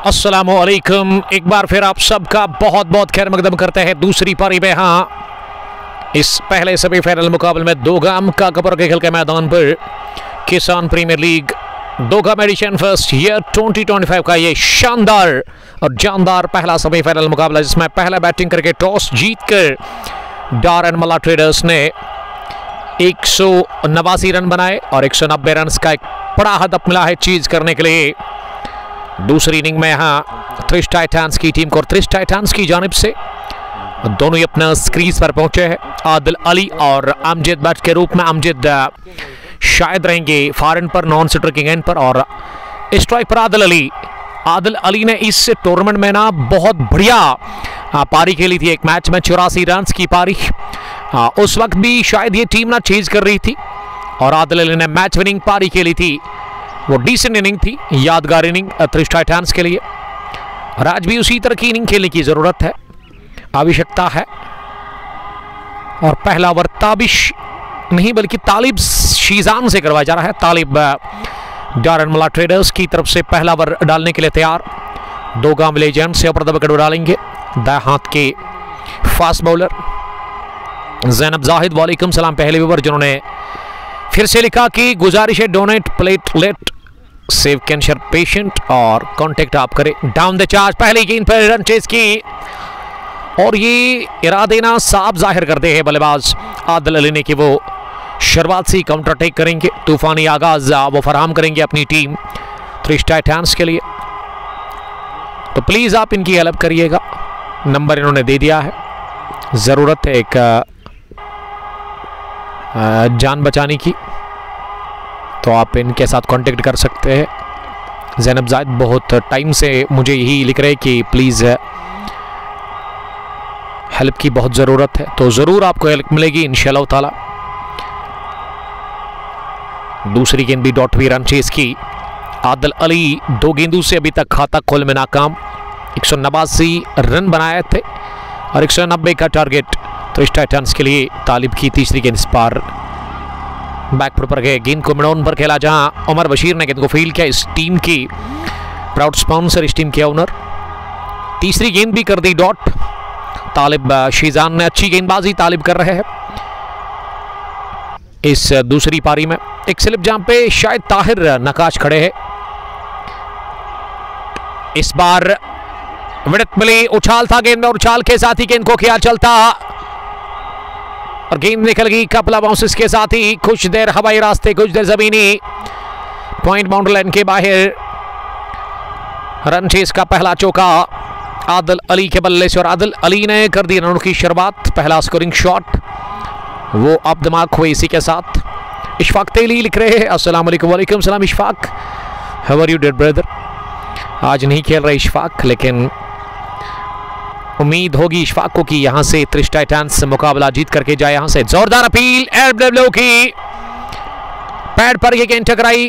अस्सलामुअलैकुम। एक बार फिर आप सबका बहुत बहुत खैर मकदम करते हैं दूसरी पारी में। हाँ, इस पहले सेमीफाइनल मुकाबले में दोगाम का कपर के खेल के मैदान पर Kisan premier league Dogam edition first year 2025 का ये शानदार और जानदार पहला सेमीफाइनल मुकाबला, जिसमें पहला बैटिंग करके टॉस जीतकर डारन मला ट्रेडर्स ने 189 रन बनाए और 190 रन का एक बड़ा हदफ मिला है चीज करने के लिए। दूसरी इनिंग में यहाँ थ्रिश टाइटंस की टीम को, और थ्रिश टाइटंस की जानिब से दोनों ही अपना क्रीज पर पहुंचे हैं। आदिल अली और अमजद बैट के रूप में अमजद शायद रहेंगे फॉरन पर, नॉन स्ट्राइकिंग एंड पर, और स्ट्राइक पर आदिल अली। आदिल अली ने इस टूर्नामेंट में ना बहुत बढ़िया पारी खेली थी। एक मैच में 84 रन की पारी, उस वक्त भी शायद ये टीम ना चेज कर रही थी और आदिल अली ने मैच विनिंग पारी खेली थी। वो डिसेंट इनिंग थी, यादगार इनिंग थ्रिश टाइटंस के लिए, और आज भी उसी तरह की इनिंग खेलने की जरूरत है, आवश्यकता है। और पहला ओवर ताबिश नहीं बल्कि तालिब शीजान से करवाया जा रहा है। तालिब डारन मला ट्रेडर्स की तरफ से पहला ओवर डालने के लिए तैयार। दोगाम लेजेंड से ऊपर दबकर डालेंगे दाएं हाथ के फास्ट बॉलर ज़ैनब जाहिद। वालेकुम सलाम पहले ओवर, जिन्होंने फिर से लिखा कि गुजारिश है donate platelet save cancer patient और कांटेक्ट आप करें। डाउन द चार्ज, पहली गेंद पर रन चेज की और ये इरादे ना साफ जाहिर करते हैं बल्लेबाज आदिल अली ने कि वो शुरुआत से काउंटर अटैक करेंगे, तूफानी आगाज वो फराहम करेंगे अपनी टीम थ्रिश टाइटंस के लिए। तो प्लीज आप इनकी हेल्प करिएगा, नंबर इन्होंने दे दिया है, जरूरत है एक जान बचाने की, तो आप इनके साथ कांटेक्ट कर सकते हैं। ज़ैनब जाहिद बहुत टाइम से मुझे यही लिख रहे हैं कि प्लीज़ हेल्प की बहुत ज़रूरत है, तो ज़रूर आपको हेल्प मिलेगी इंशाल्लाह ताला। दूसरी गेंद भी डॉट हुई, रन चेज की। आदिल अली 2 गेंदों से अभी तक खाता खोल में नाकाम। 189 रन बनाए थे और 190 का टारगेट थ्रिश टाइटंस के लिए। तालिब की तीसरी गेंद इस पार बैकफुट पर गए, गेंद को मिडऑन पर खेला जहां उमर बशीर ने गेंद को फील्ड किया। इस टीम की प्राउड स्पॉन्सर, इस टीम के ओनर। तीसरी गेंद भी कर दी डॉट। तालिब शीजान ने अच्छी गेंदबाजी तालिब कर रहे हैं इस दूसरी पारी में। एक स्लिप जहां पे शायद ताहिर नकाश खड़े हैं। इस बार विड़त मिली, उछाल था गेंद में, और उछाल के साथ ही गेंद को किया चलता और गेंद निकल गई कपला बाउंसेस के साथ ही। कुछ देर हवाई रास्ते, कुछ देर जमीनी, पॉइंट बाउंड्री लाइन के बाहर। रन चेज का पहला चौका आदिल अली के बल्ले से, और आदिल अली ने कर दी रनों की शुरुआत। पहला स्कोरिंग शॉट वो अब दिमाग हुए इसी के साथ। इशफाक तेली लिख रहे हैं अस्सलाम वालेकुम। वालेकुम सलाम Ishfaq, how are you dear brother. आज नहीं खेल रहे इशफाक, लेकिन उम्मीद होगी इशफाक को कि यहां से थ्रिश टाइटंस मुकाबला जीत करके जाए। यहां से जोरदार अपील एलडब्ल्यू की, पैड पर ये गेंद टकराई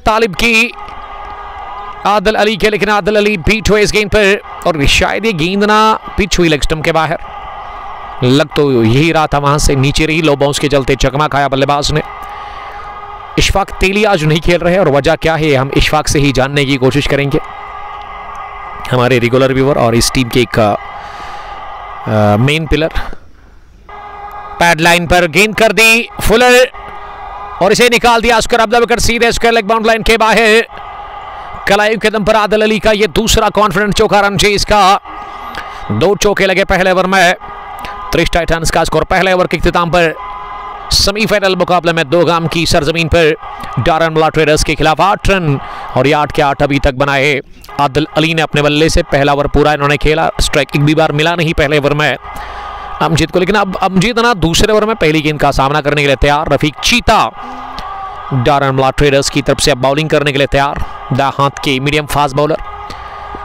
तालिब की आदिल अली के, लेकिन आदिल अली बीट हुए इस गेंद पर, और शायद ये गेंद ना पिच हुई लेग स्टंप के बाहर। लग तो यही रहा था, वहां से नीचे रही, लो बाउंस के चलते चकमा खाया बल्लेबाज ने। इशफाक तेली आज नहीं खेल रहे हैं, और वजह क्या है हम इशफाक से ही जानने की कोशिश करेंगे, हमारे रेगुलर व्यूअर और इस टीम के एक मेन पिलर। पैड लाइन पर गेंद कर दी फुलर और इसे निकाल दिया स्क्वायर ऑफ द विकेट, सीधे स्क्वायर लेग बाउंड लाइन के बाहर। कलाइव के दम पर आदिल अली का ये दूसरा कॉन्फिडेंट चौका रन चेज का। 2 चौके लगे पहले ओवर में। थ्रिश टाइटंस का स्कोर पहले ओवर के इख्तिताम पर सेमीफाइनल मुकाबले में दोगाम की सरजमीन पर डारन मला ट्रेडर्स के खिलाफ 8 रन और ये 8 के 8 अभी तक बनाए आदिल अली ने अपने बल्ले से। पहला ओवर पूरा इन्होंने खेला, स्ट्राइक एक भी बार मिला नहीं पहले ओवर में अमजद को, लेकिन अब अमजद ना दूसरे ओवर में पहली गेंद का सामना करने के लिए तैयार। रफीक चीता डारन मला ट्रेडर्स की तरफ से अब बॉलिंग करने के लिए तैयार। दाएं हाथ के मीडियम फास्ट बॉलर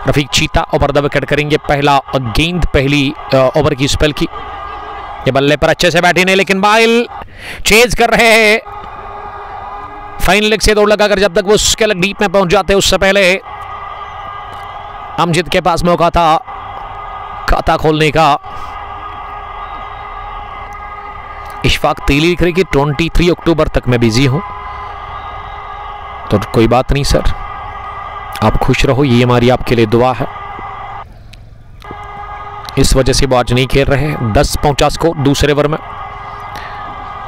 रफीक चीता ओवर द विकेट करेंगे पहला गेंद पहली ओवर की स्पेल की। ये बल्ले पर अच्छे से बैठे नहीं, लेकिन बाइल चेज कर रहे हैं। फाइन लेग से दौड़ लगाकर जब तक वो उसके लग डीप में पहुंच जाते उससे पहले अमजद के पास मौका था खाता खोलने का। इशफाक तेली लिख रही कि 23 अक्टूबर तक मैं बिजी हूं, तो कोई बात नहीं सर, आप खुश रहो, ये हमारी आपके लिए दुआ है। इस वजह से वो आज नहीं खेल रहे। 10 पहुंचा स्कोर दूसरे ओवर में।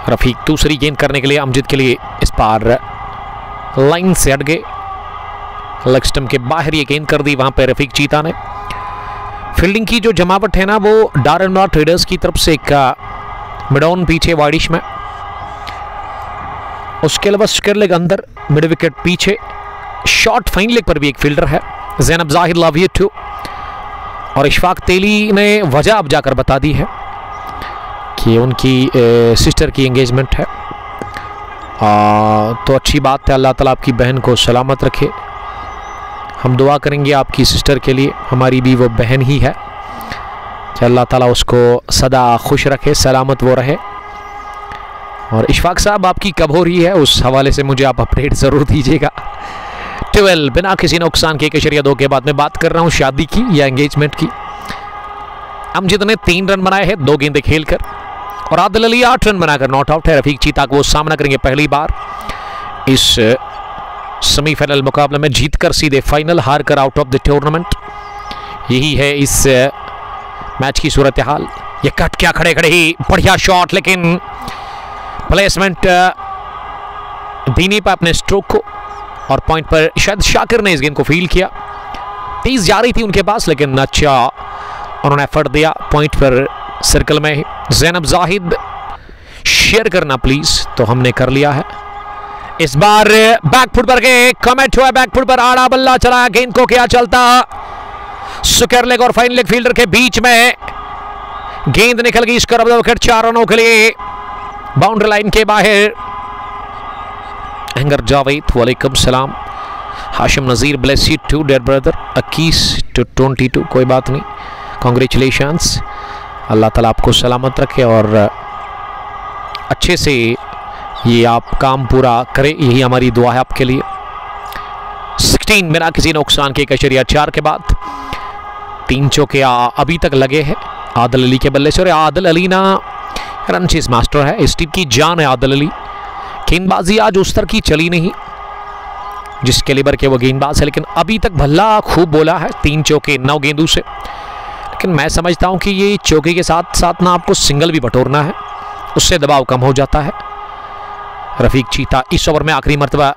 रफीक दूसरी गेंद करने के लिए अमजद के लिए इस पार लाइन से हट गए, लेग स्टंप के बाहर ये गेंद कर दी वहां पे रफीक चीता ने। फील्डिंग की जो जमावट है ना वो डारन मुलार ट्रेडर्स की तरफ से एक मिड ऑन पीछे वाइडिश में, उसके अलावा स्क्वायर लेग अंदर, मिड विकेट पीछे, शॉर्ट फाइन लेग पर भी एक फील्डर है Zainab Zahid love you too. और इशफाक तेली ने वजह अब जाकर बता दी है कि उनकी सिस्टर की एंगेजमेंट है। तो अच्छी बात है, अल्लाह ताला आपकी बहन को सलामत रखे। हम दुआ करेंगे आपकी सिस्टर के लिए, हमारी भी वो बहन ही है, कि अल्लाह ताला उसको सदा खुश रखे, सलामत वो रहे। और इशफाक साहब आपकी कब हो रही है उस हवाले से मुझे आप अपडेट ज़रूर दीजिएगा। 12 बिना किसी नुकसान के 1.2 के बाद में बात कर रहा हूँ शादी की या एंगेजमेंट की। अमजद ने 3 रन बनाए हैं 2 गेंदें खेलकर, और आदिल अली 8 रन बनाकर नॉट आउट है। रफीक चीता को वो सामना करेंगे पहली बार इस सेमीफाइनल मुकाबले में, जीतकर सीधे फाइनल, हार कर आउट ऑफ द टूर्नामेंट। यही है इस मैच की सूरत हाल। ये कट क्या खड़े खड़े ही बढ़िया शॉट, लेकिन प्लेसमेंट दीनी पर अपने स्ट्रोक को, और पॉइंट पर शायद शाकिर ने इस गेंद को फील किया। तेज जा रही थी उनके पास, लेकिन अच्छा उन्होंने एफर्ट दिया पॉइंट पर सर्कल में। ज़ैनब ज़ाहिद शेयर करना प्लीज, तो हमने कर लिया है। इस बार बैकफुट पर गए, कमेंट हुआ बैकफुट पर, आड़ा बल्ला चला, गेंद को क्या चलता, स्क्वायर लेग और फाइन लेग फील्डर के बीच में गेंद निकल गई। स्कोर विकेट 4 रनों के लिए बाउंड्री लाइन के बाहर। एंगर जावेद वालेकुम सलाम। Hashim Nazir bless you too dear brother. 21-22 कोई बात नहीं, कॉन्ग्रेचुलेशंस। अल्लाह ताला आपको सलामत रखे और अच्छे से ये आप काम पूरा करें, यही हमारी दुआ है आपके लिए। 16 बिना किसी नुकसान के 1.4 के बाद 3 चौके अभी तक लगे हैं आदिल अली के बल्ले से। और आदिल अली ना रन चेस मास्टर है, इस टीम की जान है आदिल अली। गेंदबाजी आज उस तरह की चली नहीं जिस कैलिबर के वो गेंदबाज है, लेकिन अभी तक भल्ला खूब बोला है। 3 चौके 9 गेंदों से, लेकिन मैं समझता हूं कि ये चौके के साथ साथ ना आपको सिंगल भी बटोरना है, उससे दबाव कम हो जाता है। रफीक चीता इस ओवर में आखिरी मर्तबा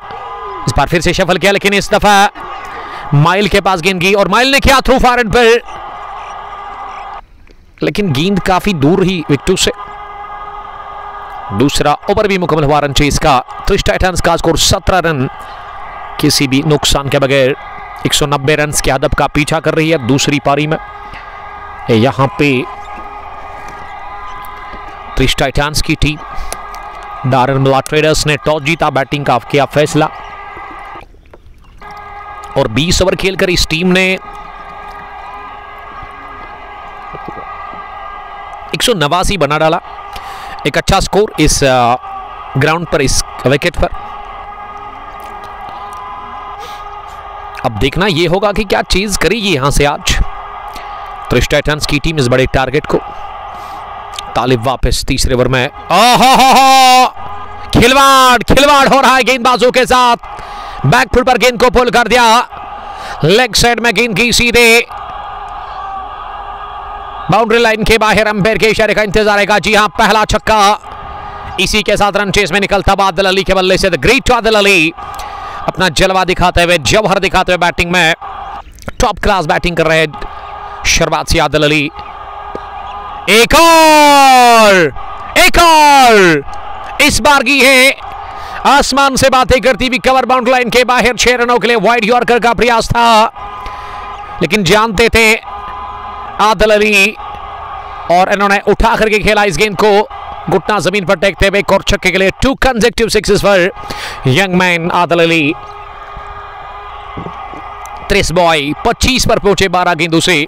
इस बार फिर से शफल किया, लेकिन इस दफा माइल के पास गेंद गई और माइल ने किया थ्रू फॉरवर्ड पर, लेकिन गेंद काफी दूर रही विकेट से। दूसरा ओवर भी मुकम्मल हुआ रन चेस का। त्रिश टाइटंस का स्कोर 17 रन किसी भी नुकसान के बगैर 190 रन के हदफ का पीछा कर रही है दूसरी पारी में। यहां पे त्रिश टाइटंस की टीम डारन मुलार ट्रेडर्स ने टॉस जीता, बैटिंग का किया फैसला और 20 ओवर खेलकर इस टीम ने 189 बना डाला। एक अच्छा स्कोर इस ग्राउंड पर, इस विकेट पर। अब देखना यह होगा कि क्या चीज करेगी यहां से आज त्रिश टाइटंस की टीम इस बड़े टारगेट को। तालिब वापस तीसरे ओवर में, खिलवाड़ हो रहा है गेंदबाजों के साथ। बैकफुट पर गेंद को पुल कर दिया, लेग साइड में गेंद की सीधे बाउंड्री लाइन के बाहर। अंपायर के इशारे का इंतजार है। जी हां, पहला छक्का इसी के साथ रन चेस में निकलता आदिल अली के बल्ले से। द ग्रेट आदिल अली अपना जलवा दिखाते हुए, जौहर दिखाते हुए बैटिंग में टॉप क्लास बैटिंग कर रहे हैं शरबाती आदिल अली। एक और इस बार की है आसमान से बातें करती हुई कवर बाउंड्री लाइन के बाहर। 6 रनों के लिए वाइड यॉर्कर का प्रयास था, लेकिन जानते थे आदिल अली और इन्होंने उठा करके खेला इस गेंद को, घुटना जमीन पर टेकते हुए। एक और छक्के के लिए 2 consecutive sixes for young man Adil Ali. 30 boy 25 पर पहुंचे 12 गेंदों से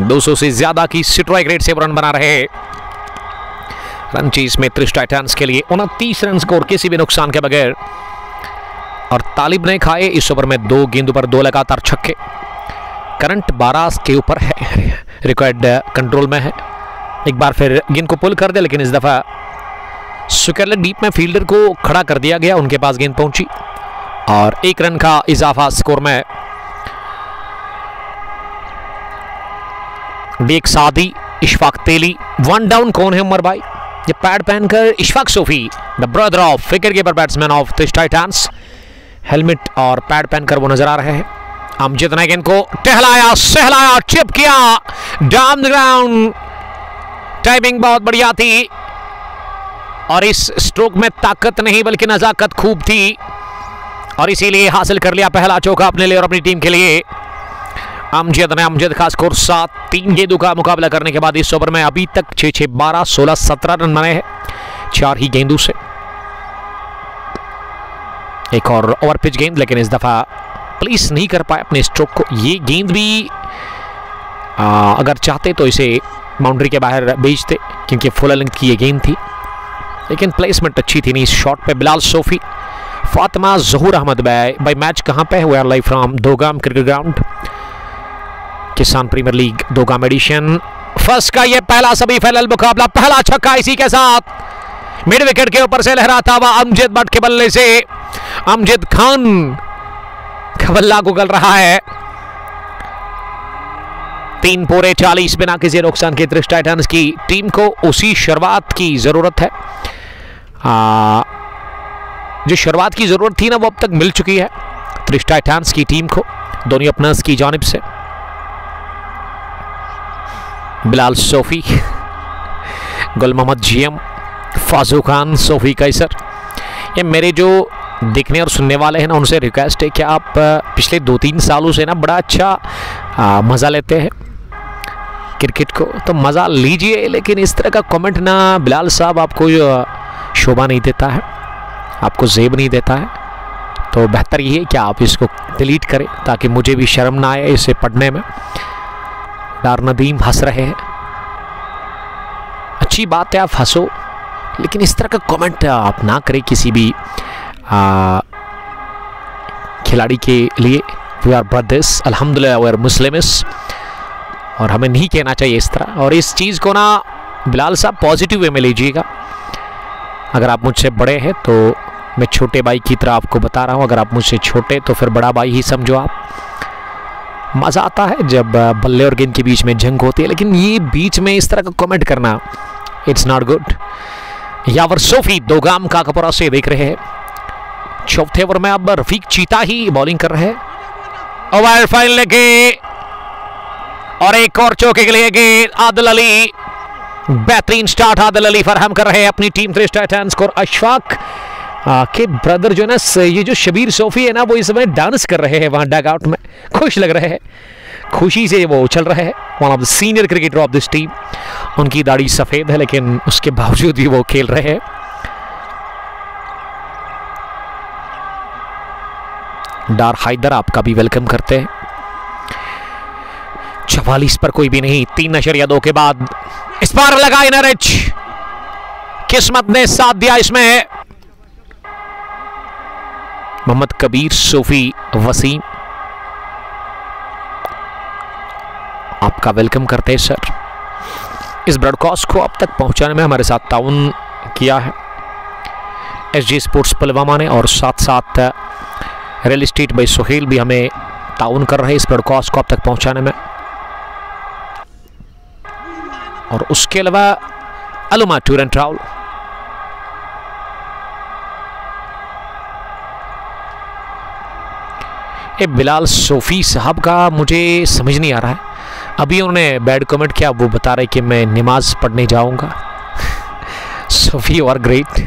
200 से ज्यादा की स्ट्राइक रेट से रन बना रहे रन चेस में त्रिश टाइटंस के लिए। 29 रन स्कोर किसी भी नुकसान के बगैर। और तालिब ने खाए इस ओवर में 2 गेंदों पर 2 लगातार छक्के। करंट 12 के ऊपर है, रिकॉर्ड कंट्रोल में है। एक बार फिर गेंद को पुल कर दिया, लेकिन इस दफा स्क्वायर लेग डीप में फील्डर को खड़ा कर दिया गया, उनके पास गेंद पहुंची और 1 रन का इजाफा स्कोर में। बेग सादी, इशफाक तेली, 1 डाउन। कौन है उमर भाई? ये पैड पहनकर Ishfaq Sofi, the brother of wicket keeper batsman of Trish titans, helmet और पैड पहनकर वो नजर आ रहे हैं। अमजद ने गेंद को टहलाया, सहलाया, चिप किया डाउन द ग्राउंड। टाइमिंग बहुत बढ़िया थी और इस स्ट्रोक में ताकत नहीं बल्कि नजाकत खूब थी और इसीलिए हासिल कर लिया पहला चौका अपने लिए और अपनी टीम के लिए। अमजद का स्कोर 7, 3 गेंदों का मुकाबला करने के बाद इस ओवर में अभी तक 6-6, 12, 16, 17 रन बने हैं 4 ही गेंदों से। एक और ओवर पिच गेंद, लेकिन इस दफा पुलिस नहीं कर पाए अपने स्ट्रोक को। ये गेंद भी अगर चाहते तो इसे बाउंड्री के बाहर भेजते क्योंकि फुल लेंथ की ये गेंद थी, लेकिन प्लेसमेंट अच्छी थी नहीं इस शॉट पे। बिलाल सोफी, फातिमा जहूर अहमद। भाई मैच कहाँ पे है? We are live from Dogam cricket ground, Kisan premier league Dogam edition. First का ये पहला सेमीफाइनल मुकाबला, पहला छक्का इसी के साथ मिड विकेट के ऊपर से लहराता हुआ अमजद भट्ट के बल्ले से अमजद खान का बल्ला गुगल रहा है। 3 पूरे 40 बिना किसी नुकसान के त्रिश टाइटंस की टीम को उसी शुरुआत की जरूरत है। जो शुरुआत की जरूरत थी ना वो अब तक मिल चुकी है त्रिश टाइटंस की टीम को दोनों ओपनर्स की जानिब से। बिलाल सोफी, गुल मोहम्मद जीएम, फाजू खान, सोफी कैसर। ये मेरे जो देखने और सुनने वाले हैं ना उनसे रिक्वेस्ट है कि आप पिछले 2-3 सालों से ना बड़ा अच्छा मज़ा लेते हैं क्रिकेट को, तो मज़ा लीजिए, लेकिन इस तरह का कमेंट ना बिलाल साहब आपको शोभा नहीं देता है, आपको जेब नहीं देता है। तो बेहतर ये है कि आप इसको डिलीट करें ताकि मुझे भी शर्म ना आए इसे पढ़ने में। डार नदीम हंस रहे हैं, अच्छी बात है आप हंसो, लेकिन इस तरह का कमेंट आप ना करें किसी भी खिलाड़ी के लिए। वी आर ब्रदर्स, अल्हम्दुलिल्लाह वी आर मुस्लिम्स, और हमें नहीं कहना चाहिए इस तरह। और इस चीज़ को ना बिलाल साहब पॉजिटिव वे में लीजिएगा। अगर आप मुझसे बड़े हैं तो मैं छोटे भाई की तरह आपको बता रहा हूँ, अगर आप मुझसे छोटे तो फिर बड़ा भाई ही समझो आप। मज़ा आता है जब बल्ले और गेंद के बीच में जंग होती है, लेकिन ये बीच में इस तरह का कमेंट करना it's not good. Yawar Sofi Dogam का कपड़ा से देख रहे हैं। चौथे ओवर में अब रफीक चीता ही बॉलिंग कर रहे हैं। ओवर फाइनल लेके और एक और चौके के लिए गेंद। आदिल अली, बेहतरीन स्टार्ट आदिल अली फराहम कर रहे हैं अपनी टीम त्रिश टाइटंस को। अशफाक के ब्रदर जो ना ये जो शबीर सोफी है ना वो इस समय डांस कर रहे हैं वहां डग आउट में, खुश लग रहे हैं, खुशी से वो उछल रहे हैं। One of the senior cricketer of this team. उनकी दाढ़ी सफेद है लेकिन उसके बावजूद भी वो खेल रहे हैं। डार हाइदर आपका भी वेलकम करते हैं। 44 पर कोई भी नहीं, 3.2 के बाद इस बार लगा इनर एज, किस्मत ने साथ दिया इसमें। मोहम्मद कबीर, सोफी, वसीम आपका वेलकम करते हैं सर। इस ब्रॉडकास्ट को अब तक पहुंचाने में हमारे साथ ताउन किया है एसजी स्पोर्ट्स पुलवामा ने, और साथ साथ रियल एस्टेट बाई सोहेल भी हमें ताउन कर रहे हैं इस ब्रॉडकास्ट को अब तक पहुंचाने में। और उसके अलावा अलुमा टूर एंड ट्रैवल। ये बिलाल सोफी साहब का मुझे समझ नहीं आ रहा है। अभी उन्होंने बैड कमेंट किया, वो बता रहे कि मैं नमाज पढ़ने जाऊंगा। सोफी और ग्रेट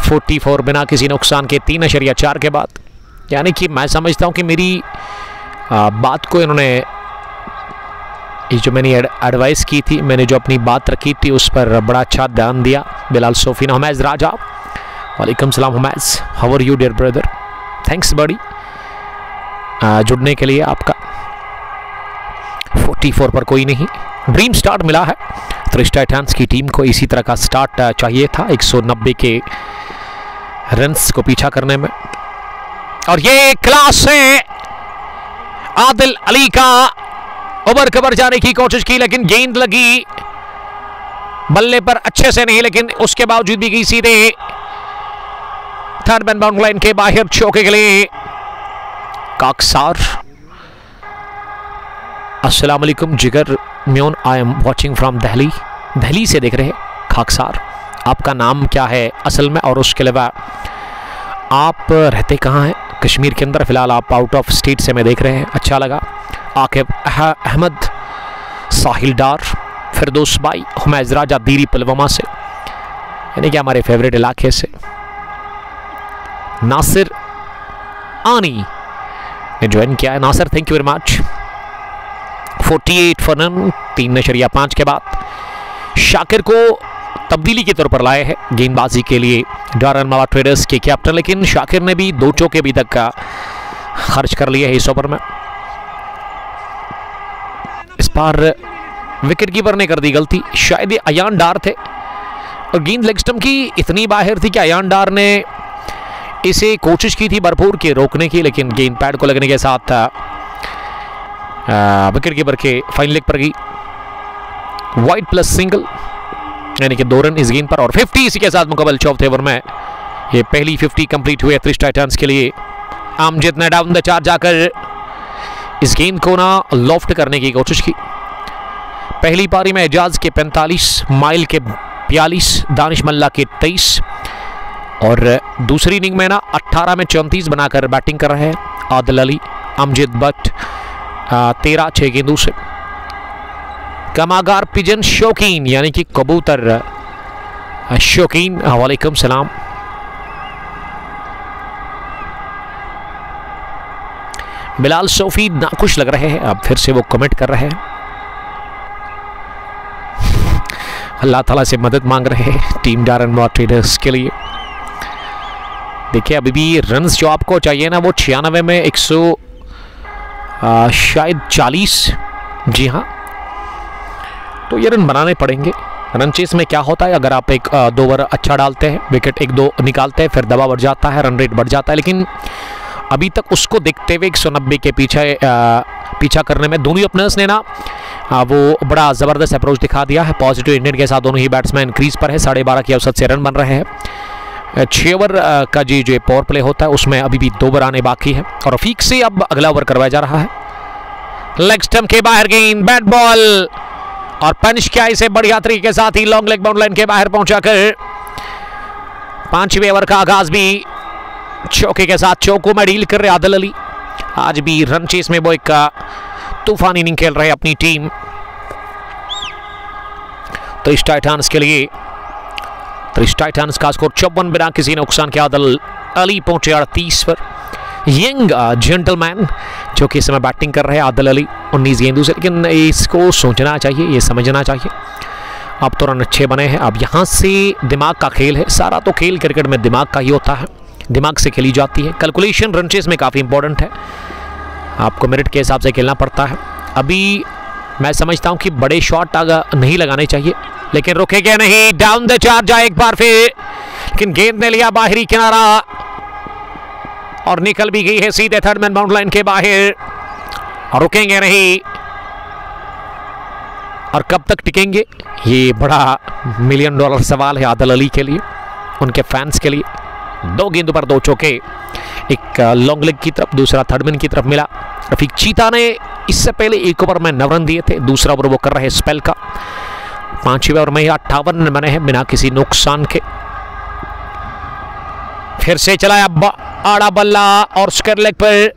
44 बिना किसी नुकसान के 3.4 के बाद, यानी कि मैं समझता हूं कि मेरी बात को इन्होंने, ये जो मैंने एडवाइस की थी, मैंने जो अपनी बात रखी थी उस पर बड़ा अच्छा ध्यान दिया बिलाल सोफी ने। हुमैज़ राजा, वालेकुम सलाम Humaiz, how are you dear brother, thanks बड़ी जुड़ने के लिए आपका। 44 पर कोई नहीं, ड्रीम स्टार्ट मिला है त्रिश टाइटंस की टीम को। इसी तरह का स्टार्ट चाहिए था 190 के रन्स को पीछा करने में। और ये क्लास है आदिल अली का, ओवर कवर जाने की कोशिश की लेकिन गेंद लगी बल्ले पर अच्छे से नहीं, लेकिन उसके बावजूद भी गई सीधे थर्ड मैन बाउंड्री लाइन के बाहर चौके के लिए काकसार। अस्सलाम वालेकुम जिगर म्योन, I am watching from Delhi. Delhi से देख रहे हैं खाकसार। आपका नाम क्या है असल में, और उसके अलावा आप रहते कहाँ हैं? कश्मीर के अंदर, फिलहाल आप आउट ऑफ स्टेट से मैं देख रहे हैं, अच्छा लगा। आकिब अहमद, साहिल डार, फिरदौस भाई, हुमैज़ राजा दीरी पुलवामा से, यानी कि हमारे फेवरेट इलाके से। नासिर आनी ने ज्वाइन किया है। Nasir thank you very much. 48 for none, 3.5 के बाद शाकिर को तब्दीली के तौर पर लाए हैं गेंदबाजी के लिए डारन मावा ट्रेडर्स के कैप्टन, लेकिन शाकिर ने भी 2 चौके अभी तक का खर्च कर लिए हैं इस ओवर में। इस बार विकेट कीपर ने कर दी गलती, शायद ये अयान डार थे और गेंद लेग स्टंप की इतनी बाहर थी कि अयान डार ने इसे कोशिश की थी भरपूर के रोकने की, लेकिन गेंद पैड को लगने के साथ विकेट कीपर के फाइन लेग पर गई। वाइड प्लस सिंगल, यानी कि 2 रन इस गेंद पर, और 50 इसी के साथ मुकम्मल चौथे ओवर में ये पहली 50 कंप्लीट हुई है त्रिश टाइटंस के लिए। अमजद ने डाउन द 4 जाकर इस गेंद को ना लॉफ्ट करने की कोशिश की। पहली पारी में एजाज के 45, माइल के 42, दानिश मल्ला के 23, और दूसरी इनिंग में ना 18 में 34 बनाकर बैटिंग कर रहे हैं आदिल अली, अमजद बट 13 6 गेंदों से। कमागार पिजन शौकीन, यानी कि कबूतर शौकीन, वालेकुम सलाम। बिलाल सोफी नाखुश लग रहे हैं, अब फिर से वो कमेंट कर रहे हैं, अल्लाह ताला से मदद मांग रहे हैं टीम डारन मावा ट्रेडर्स के लिए। देखिए अभी भी रन्स जो आपको चाहिए ना वो 96 में 100 शायद 40, जी हाँ, तो ये रन बनाने पड़ेंगे। रन चेस में क्या होता है, अगर आप 1-2 ओवर अच्छा डालते हैं, विकेट 1-2 निकालते हैं, फिर दबाव बढ़ जाता है, रन रेट बढ़ जाता है, लेकिन अभी तक उसको देखते हुए 190 के पीछा करने में दोनों ओपनर्स ने ना वो बड़ा ज़बरदस्त अप्रोच दिखा दिया है। पॉजिटिव इंटेंट के साथ दोनों ही बैट्समैन क्रीज पर है, 12.5 की औसत से रन बन रहे हैं। 6 ओवर का जो पावर प्ले होता है उसमें अभी भी 2 ओवर आने बाकी है, और रफीक से अब अगला ओवर करवाया जा रहा है। लेग स्टंप के बाहर गेंद, बैट बॉल, और पंच किया इसे बढ़िया तरीके के साथ ही लॉन्ग लेग बाउंड्री लाइन के बाहर पहुंचाकर 5वें ओवर का आगाज भी चौके के साथ चौकों में डील कर रहे आदिल अली। आज भी रन चेस में वो एक तूफानी इनिंग खेल रहे अपनी टीम त्रिश टाइटंस के लिए। त्रिश टाइटंस का स्कोर 54 बिना किसी नुकसान के आदिल अली पहुंचे 38 पर। यंग जेंटलमैन जो कि इस समय बैटिंग कर रहे हैं आदिल अली 19 गेंदों से, लेकिन इसको सोचना चाहिए, ये समझना चाहिए अब तो रन अच्छे बने हैं। अब यहाँ से दिमाग का खेल है, सारा तो खेल क्रिकेट में दिमाग का ही होता है, दिमाग से खेली जाती है। कैलकुलेशन रन चेस में काफ़ी इंपॉर्टेंट है, आपको मेरिट के हिसाब से खेलना पड़ता है। अभी मैं समझता हूं कि बड़े शॉट नहीं लगाने चाहिए, लेकिन रुकेगा नहीं, डाउन द 4 जाए एक बार फिर, लेकिन गेंद ने लिया बाहरी किनारा और निकल भी गई है सीधे थर्ड मैन बाउंड्री लाइन के बाहर, और रुकेंगे नहीं। और कब तक टिकेंगे, ये बड़ा $1 मिलियन सवाल है आदिल अली के लिए, उनके फैंस के लिए। 2 गेंदों पर 2 चौके, एक लॉन्ग लेग की तरफ, दूसरा थर्ड मैन की तरफ मिला। रफीक चीता ने इससे पहले 1 ओवर में 9 रन दिए थे, दूसरा ओवर वो कर रहे स्पेल का। 5वें ओवर में 58 रन बने हैं बिना किसी नुकसान के। फिर से चलाया आड़ा बल्ला और स्क्वायर लेग पर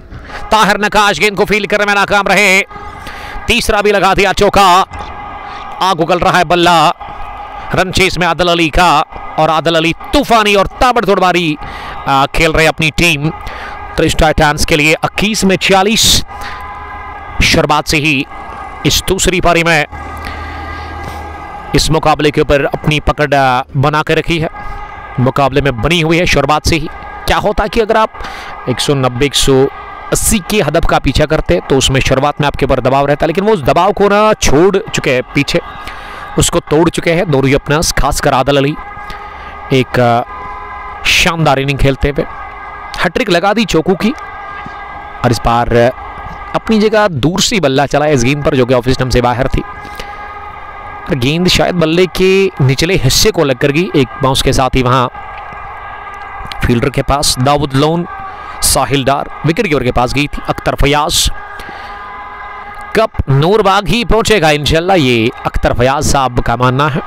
ताहिर नकाश गेंद को फील्ड करने में नाकाम रहे। तीसरा भी लगा दिया चौका, आग उगल रहा है बल्ला रन चेस में आदिल अली का, और आदिल अली तूफानी और ताबड़तोड़ बारी खेल रहे अपनी टीम त्रिश टाइटंस के लिए। 21 में 40 शुरुआत से ही इस दूसरी पारी में इस मुकाबले के ऊपर अपनी पकड़ बना के रखी है, मुकाबले में बनी हुई है शुरुआत से ही। क्या होता है कि अगर आप 190 180 के हदफ का पीछा करते तो उसमें शुरुआत में आपके ऊपर दबाव रहता है, लेकिन वो उस दबाव को ना छोड़ चुके हैं पीछे, उसको तोड़ चुके हैं दोनों ही अपना, खासकर आदिल अली एक शानदार इनिंग खेलते हुए हैट्रिक लगा दी चौकों की, और इस बार अपनी जगह दूर से बल्ला चला इस गेंद पर जो कि ऑफ स्टंप से बाहर थी। गेंद शायद बल्ले के निचले हिस्से को लग कर गई, एक बाउंस के साथ ही वहां फील्डर के पास, दाऊद लोन, साहिल डार विकेट कीपर के पास गई थी, अख्तर फयाज। कप नूरबाग ही पहुंचेगा इंशाल्लाह, ये अख्तर फयाज साहब का मानना है।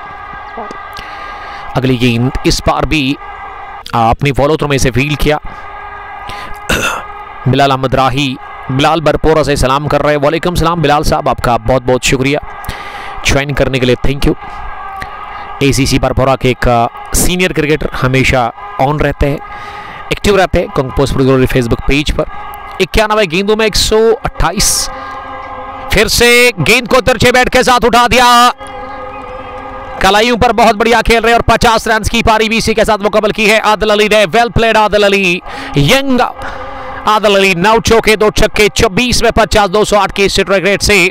अगली गेंद इस बार भी अपनी फॉलो थ्रू में से फील्ड किया। बिलाल अहमद राही बिलाल बरपोरा से सलाम कर रहे हैं। वालेकुम सलाम बिलाल साहब, आपका बहुत बहुत शुक्रिया ज्वाइन करने के लिए, थैंक यू। एसीसी बरपोरा के एक सीनियर क्रिकेटर, हमेशा ऑन रहते हैं, एक्टिव रहते हैं कंग पोस्ट फेसबुक पेज पर। 91 गेंदों में 128। फिर से गेंद को तिरछे बैट के साथ उठा दिया, कलाइयों पर बहुत बढ़िया खेल रहे और 50 रन की पारी भी इसी के साथ मुकम्मल की है आदिल अली ने। Well played Adil Ali, young Adil Ali, 9 चौके 2 छक्के, 24 में 50, 208 की स्ट्राइक रेट से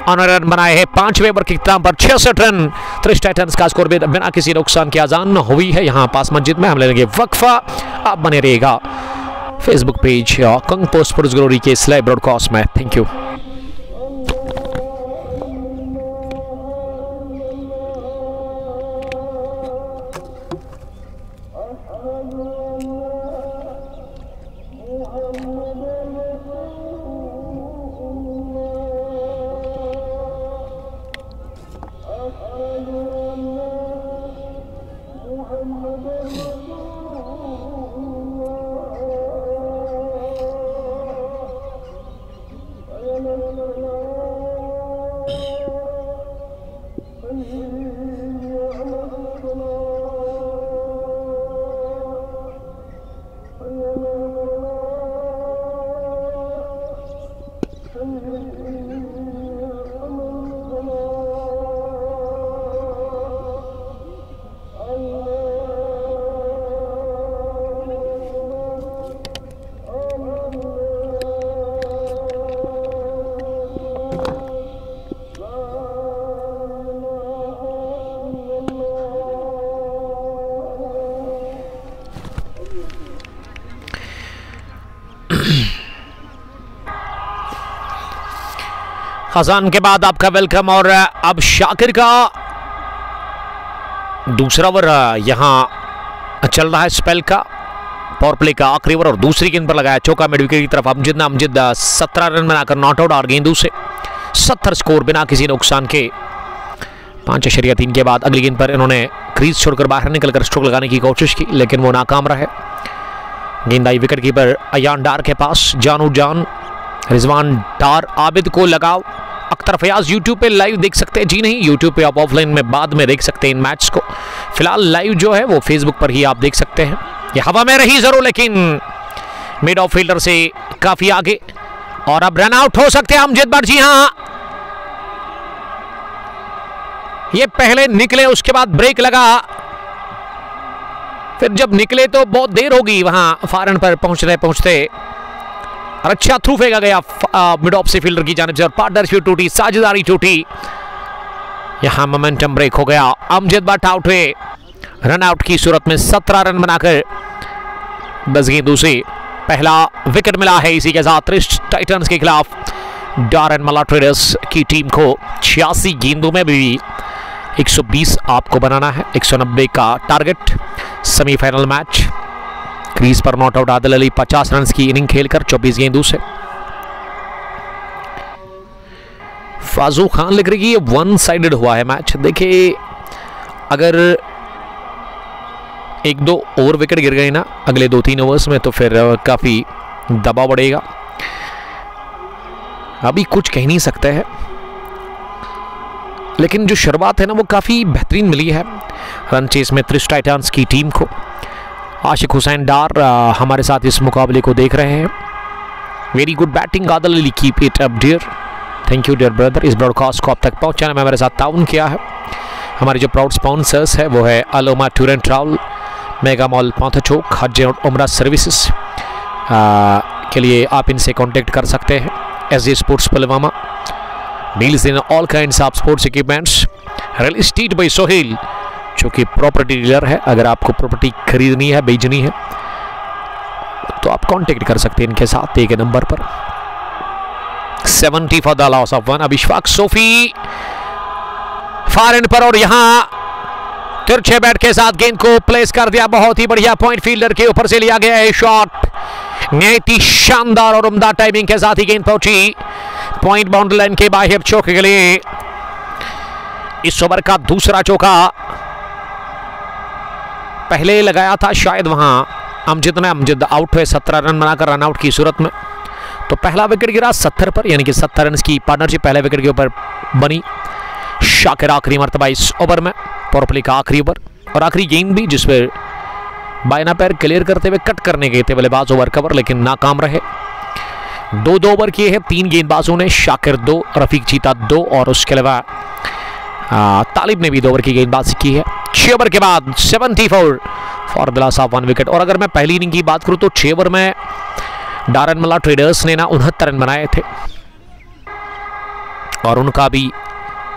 ऑनर रन बनाए हैं। 5वें ओवर के इख्तिताम पर 66 रन। त्रिश टाइटंस का स्कोर बिना किसी नुकसान के आजान हुई है। यहाँ पास मस्जिद में हम लेंगे वक्फा, आप बने रहेगा फेसबुक पेज कंग पोस्ट स्पोर्ट्स ग्लोरी के इस लाइव ब्रॉडकास्ट में। Thank you. खजान के बाद आपका वेलकम। और अब शाकिर का दूसरा ओवर यहां चल रहा है, स्पेल का पावर प्ले का आखिरी ओवर, और दूसरी गेंद पर लगाया चौका मिड विकेट की तरफ अमजद 17 रन बनाकर नॉट आउट। और गेंदों से 70 स्कोर बिना किसी नुकसान के। 5.3 के बाद अगली गेंद पर इन्होंने क्रीज छोड़कर बाहर निकलकर स्ट्रोक लगाने की कोशिश की, लेकिन वो नाकाम रहे। गेंद आई विकेट कीपर अयान डार के पास, जानू जान रिजवान डार आबिद को लगाओ। अख्तर फयाज यूट्यूब पे लाइव देख सकते हैं, जी नहीं यूट्यूब पे आप ऑफलाइन में बाद में देख सकते हैं इन मैच को। फिलहाल लाइव जो है वो फेसबुक पर ही आप देख सकते हैं। ये हवा में रही जरूर, लेकिन मिड ऑफ फील्डर से काफी आगे, और अब रन आउट हो सकते हैं अमजद बट। जी हां, ये पहले निकले उसके बाद ब्रेक लगा, फिर जब निकले तो बहुत देर होगी वहां फारन पर पहुंचते। और अच्छा थ्रू फेंका गया मिड ऑफ से फील्डर की जानिब से, और पार्टनरशिप टूटी, साझेदारी टूटी। यहां मोमेंटम ब्रेक हो गया। अमजद बट आउट हुए रन आउट की सूरत में 17 रन बनाकर 10 गेंदों से पहला विकेट मिला है। इसी के साथ त्रिश टाइटंस के खिलाफ डारन मला ट्रेडर्स की टीम को 86 गेंदों में भी 120 आपको बनाना है, 190 का टारगेट। सेमीफाइनल मैच, क्रीज पर not out Adil Ali 50 run की इनिंग खेलकर 24 गेंदों से। फाजू खान लिख रही है ये 1 साइडेड हुआ है मैच। देखिए अगर 1-2 और विकेट गिर गए ना अगले 2-3 ओवर्स में, तो फिर काफी दबाव बढ़ेगा। अभी कुछ कह नहीं सकते हैं, लेकिन जो शुरुआत है ना वो काफी बेहतरीन मिली है रन चेस में त्रिश टाइटंस की टीम को। आशिक हुसैन डार हमारे साथ इस मुकाबले को देख रहे हैं। Very good batting Adil Ali, keep it up dear. Thank you dear brother, इस ब्रॉडकास्ट को आप तक पहुंचाने में हमारे साथ ताउन किया है। हमारे जो प्राउड स्पॉन्सर्स है वो है Aloma tour and travel, mega mall Panthachowk, हज और उम्रा सर्विसेज के लिए आप इनसे कांटेक्ट कर सकते हैं। SJ sports Pulwama, deals in all kinds of sports equipments. Real estate by Sohail, जो कि प्रॉपर्टी डीलर है। अगर आपको प्रॉपर्टी खरीदनी है, बेचनी है, तो आप कांटेक्ट कर सकते हैं इनके साथ एक नंबर पर। 70 फॉर द लॉस ऑफ 1। अब इशफाक सोफी फार एंड पर, और यहां तिरछे बैट के साथ गेंद को प्लेस कर दिया, बहुत ही बढ़िया पॉइंट फील्डर के ऊपर से लिया गया है शॉट, निहायत ही शानदार और उम्दा टाइमिंग के साथ ही गेंद पहुंची पॉइंट बाउंड्री लाइन के बाहर चौके के लिए। इस ओवर का दूसरा चौका पहले लगाया था शायद वहां अमजद आउट हुए 17 रन बनाकर रन आउट की सूरत में, तो पहला विकेट गिरा 70 पर, यानी कि 70 रन की पार्टनरशिप पहले विकेट के ऊपर बनी। शाकिर आखिरी मरतबा इस ओवर में, पावर प्ले का आखिरी ओवर और आखिरी गेंद भी जिस पर बायना पैर क्लियर करते हुए कट करने गए थे बल्लेबाज ओवर कवर, लेकिन नाकाम रहे। 2 ओवर किए हैं 3 गेंदबाजों ने, शाकिर 2, रफीक चीता 2 और उसके अलावा तालिब ने भी 2 ओवर की गेंदबाजी की है। 6 ओवर के बाद 74 for the loss of 1 wicket. और अगर मैं पहली इनिंग की बात करूं तो 6 ओवर में डारन मल्ला ट्रेडर्स ने ना 69 रन बनाए थे और उनका भी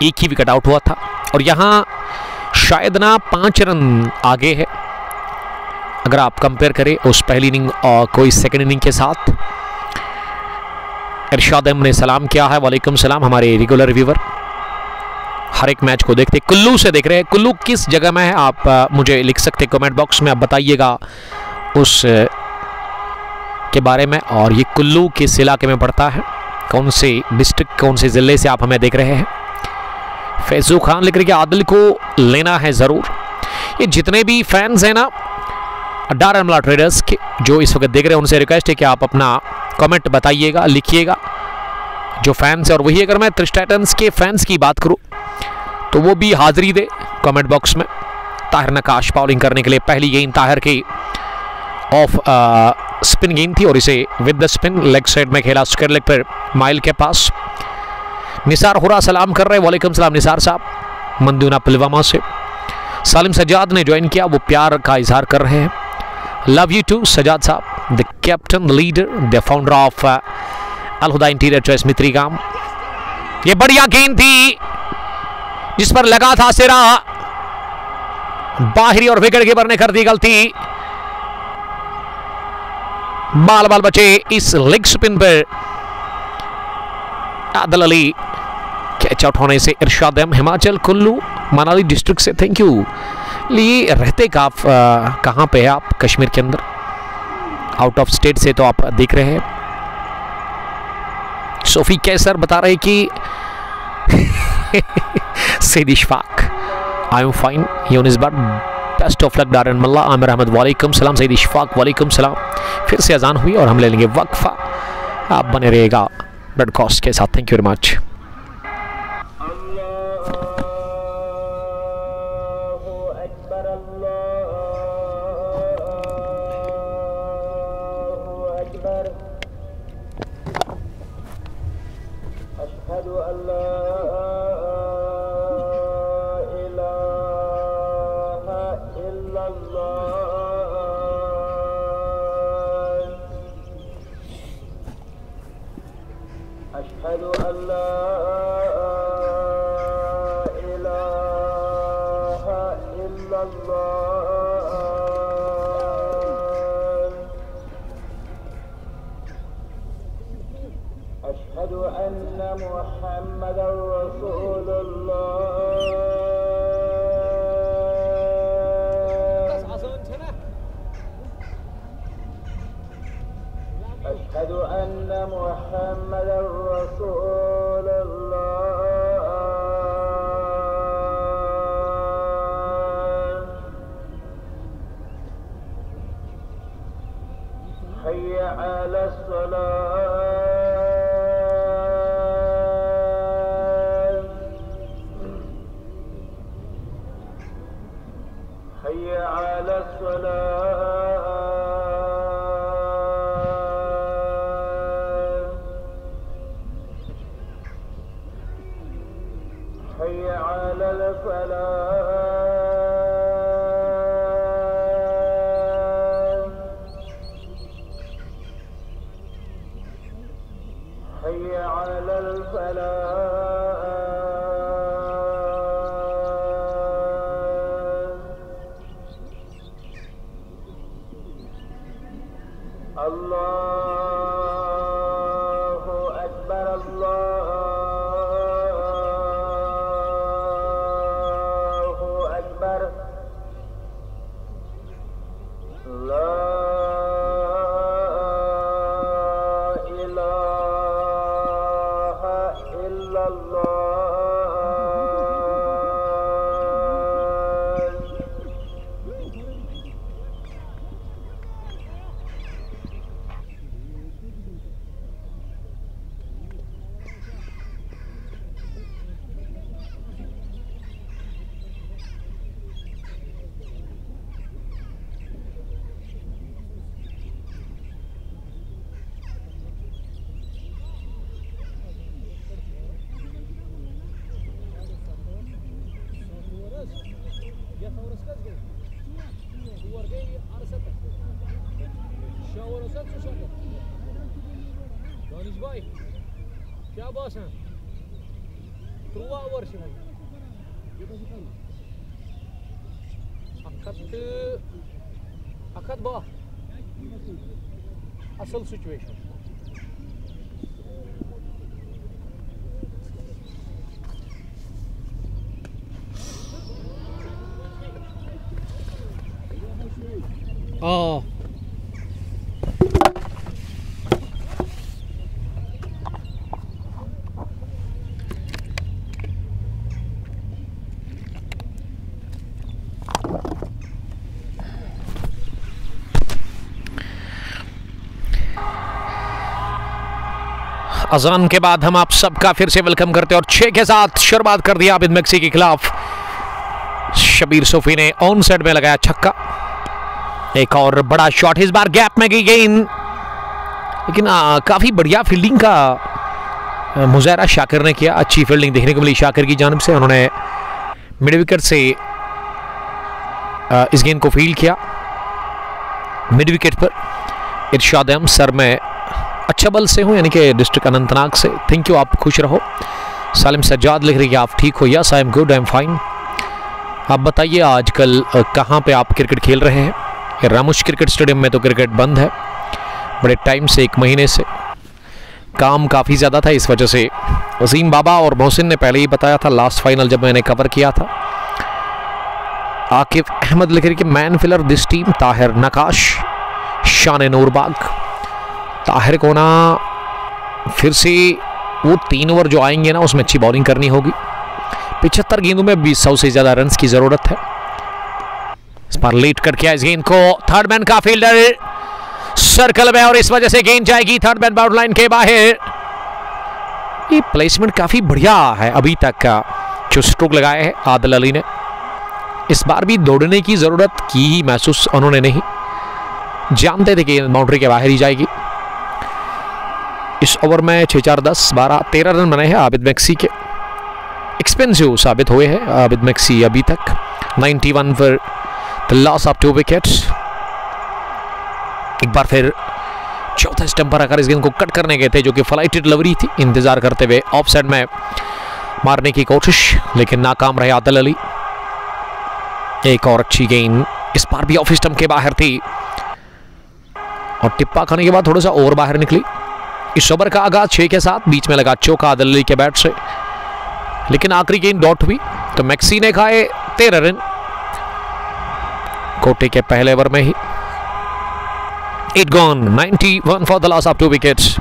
एक ही विकेट आउट हुआ था, और यहां शायद ना 5 रन आगे है अगर आप कंपेयर करें उस पहली इनिंग और कोई सेकंड इनिंग के साथ। इरशाद अहमद ने सलाम किया है, वालेकुम सलाम, हमारे रेगुलर रिव्यूअर हर एक मैच को देखते, कुल्लू से देख रहे हैं। कुल्लू किस जगह में है आप मुझे लिख सकते कमेंट बॉक्स में, आप बताइएगा उस के बारे में, और ये कुल्लू किस इलाके में पड़ता है, कौन से डिस्ट्रिक्ट कौन से जिले से आप हमें देख रहे हैं। फैजू खान लिख रहे हैं आदिल को लेना है ज़रूर। ये जितने भी फैंस हैं ना डारन मल्ला ट्रेडर्स के जो इस वक्त देख रहे हैं, उनसे रिक्वेस्ट है कि आप अपना कमेंट बताइएगा, लिखिएगा जो फैंस है। और वही अगर मैं त्रिश टाइटंस के फैंस की बात करूं तो वो भी हाजिरी दे कमेंट बॉक्स में। ताहिर नकाश बॉलिंग करने के लिए, पहली गेंद ताहिर की ऑफ स्पिन गेंद थी और इसे with the spin leg side में खेला, स्क्वायर लेग पर माइल के पास। निसार हुरा सलाम कर रहे हैं, वालेकुम सलाम निसार साहब, मंदूना पुलवामा से। सालिम सजाद ने ज्वाइन किया, वो प्यार का इजहार कर रहे हैं। Love you too Sajad sahab, the captain, the leader, the founder of Al Huda interior choice Mitrigam. ये बढ़िया गेंद थी जिस पर लगा था सिरा, बाहरी और विकेट कीपर ने कर दी गलती, बाल बाल बचे इस लेग स्पिन पर। आदिल अली कैच आउट होने से इरशाद अहमद हिमाचल कुल्लू मनाली डिस्ट्रिक्ट से, थैंक यू। लिए रहते कहाँ पे है आप? कश्मीर के अंदर, आउट ऑफ स्टेट से तो आप देख रहे हैं। सोफी कैसर बता रहे कि Saeed Ishfaq I am fine, Younis but best of luck डारन मल्ला। आमिर अहमद वालेकुम सलाम, सईद इशफाक वालेकुम सलाम। फिर से अजान हुई और हम ले लेंगे वक्फा, आप बने रहेगा ब्रॉडकास्ट के साथ, थैंक यू वेरी मच। क्या बासन 13 वर्ष अखत बा असल सिचुएशन अजान के बाद हम आप सबका फिर से वेलकम करते हैं और 6 के साथ शुरुआत कर दिया आबिद मैक्सी के खिलाफ। शबीर सूफी ने ऑन साइड में लगाया छक्का। एक और बड़ा शॉट, इस बार गैप में गई गेंद, लेकिन काफी बढ़िया फील्डिंग का मुजाहरा शाकिर ने किया। अच्छी फील्डिंग देखने को मिली शाकिर की जानिब से। उन्होंने मिड विकेट से इस गेंद को फील्ड किया। मिड विकेट पर इरशाद अहमद सर में अच्छा बल से हूँ, यानी कि डिस्ट्रिक्ट अनंतनाग से। थैंक यू, आप खुश रहो। सालिम सज्जाद लिख रही है आप ठीक हो? Yes I am good, I am fine. आप बताइए आजकल कहाँ पे आप क्रिकेट खेल रहे हैं? रामुश क्रिकेट स्टेडियम में तो क्रिकेट बंद है बड़े टाइम से, 1 महीने से। काम काफ़ी ज़्यादा था, इस वजह से वसीम बाबा और मोहसिन ने पहले ही बताया था लास्ट फाइनल जब मैंने कवर किया था। आकिफ अहमद लिख रही कि main pillar this team Tahir Naqash Shan Noorbagh. Tahir को ना फिर से वो 3 ओवर जो आएंगे ना उसमें अच्छी बॉलिंग करनी होगी। 75 गेंदों में 100 से ज़्यादा रन्स की ज़रूरत है। इस बार लेट कर किया इस गेंद को। थर्ड मैन का फील्डर सर्कल में और इस वजह से गेंद जाएगी थर्ड मैन बाउंड्री लाइन के बाहर। ये प्लेसमेंट काफ़ी बढ़िया है अभी तक का जो स्ट्रोक लगाए हैं आदिल अली ने। इस बार भी दौड़ने की ज़रूरत की ही महसूस उन्होंने नहीं, जानते थे कि बाउंड्री के बाहर ही जाएगी। इस ओवर में 6 4 10 12 13 रन बने हैं आबिद मैक्सी के। एक्सपेंसिव साबित हुए हैं आबिद मैक्सी अभी तक। 91 for the loss of 2 wickets. एक बार फिर चौथा स्टंप पर आकर इस गेंद को कट करने गए थे जो कि फ्लाइटेड लवरी थी, इंतजार करते हुए ऑफ साइड में मारने की कोशिश, लेकिन नाकाम रहे आदिल अली। एक और अच्छी गेंद इस बार भी ऑफ स्टंप के बाहर थी और टिप्पा खाने के बाद थोड़ा सा और बाहर निकली। इस ओवर का आगाज 6 के साथ, बीच में लगा चौका आदिल अली के बैट से, लेकिन आखिरी गेंद डॉट हुई तो मैक्सी ने खाए 13 रन कोटे के पहले ओवर में ही। 8 gone, 91 for the loss of 2 wickets.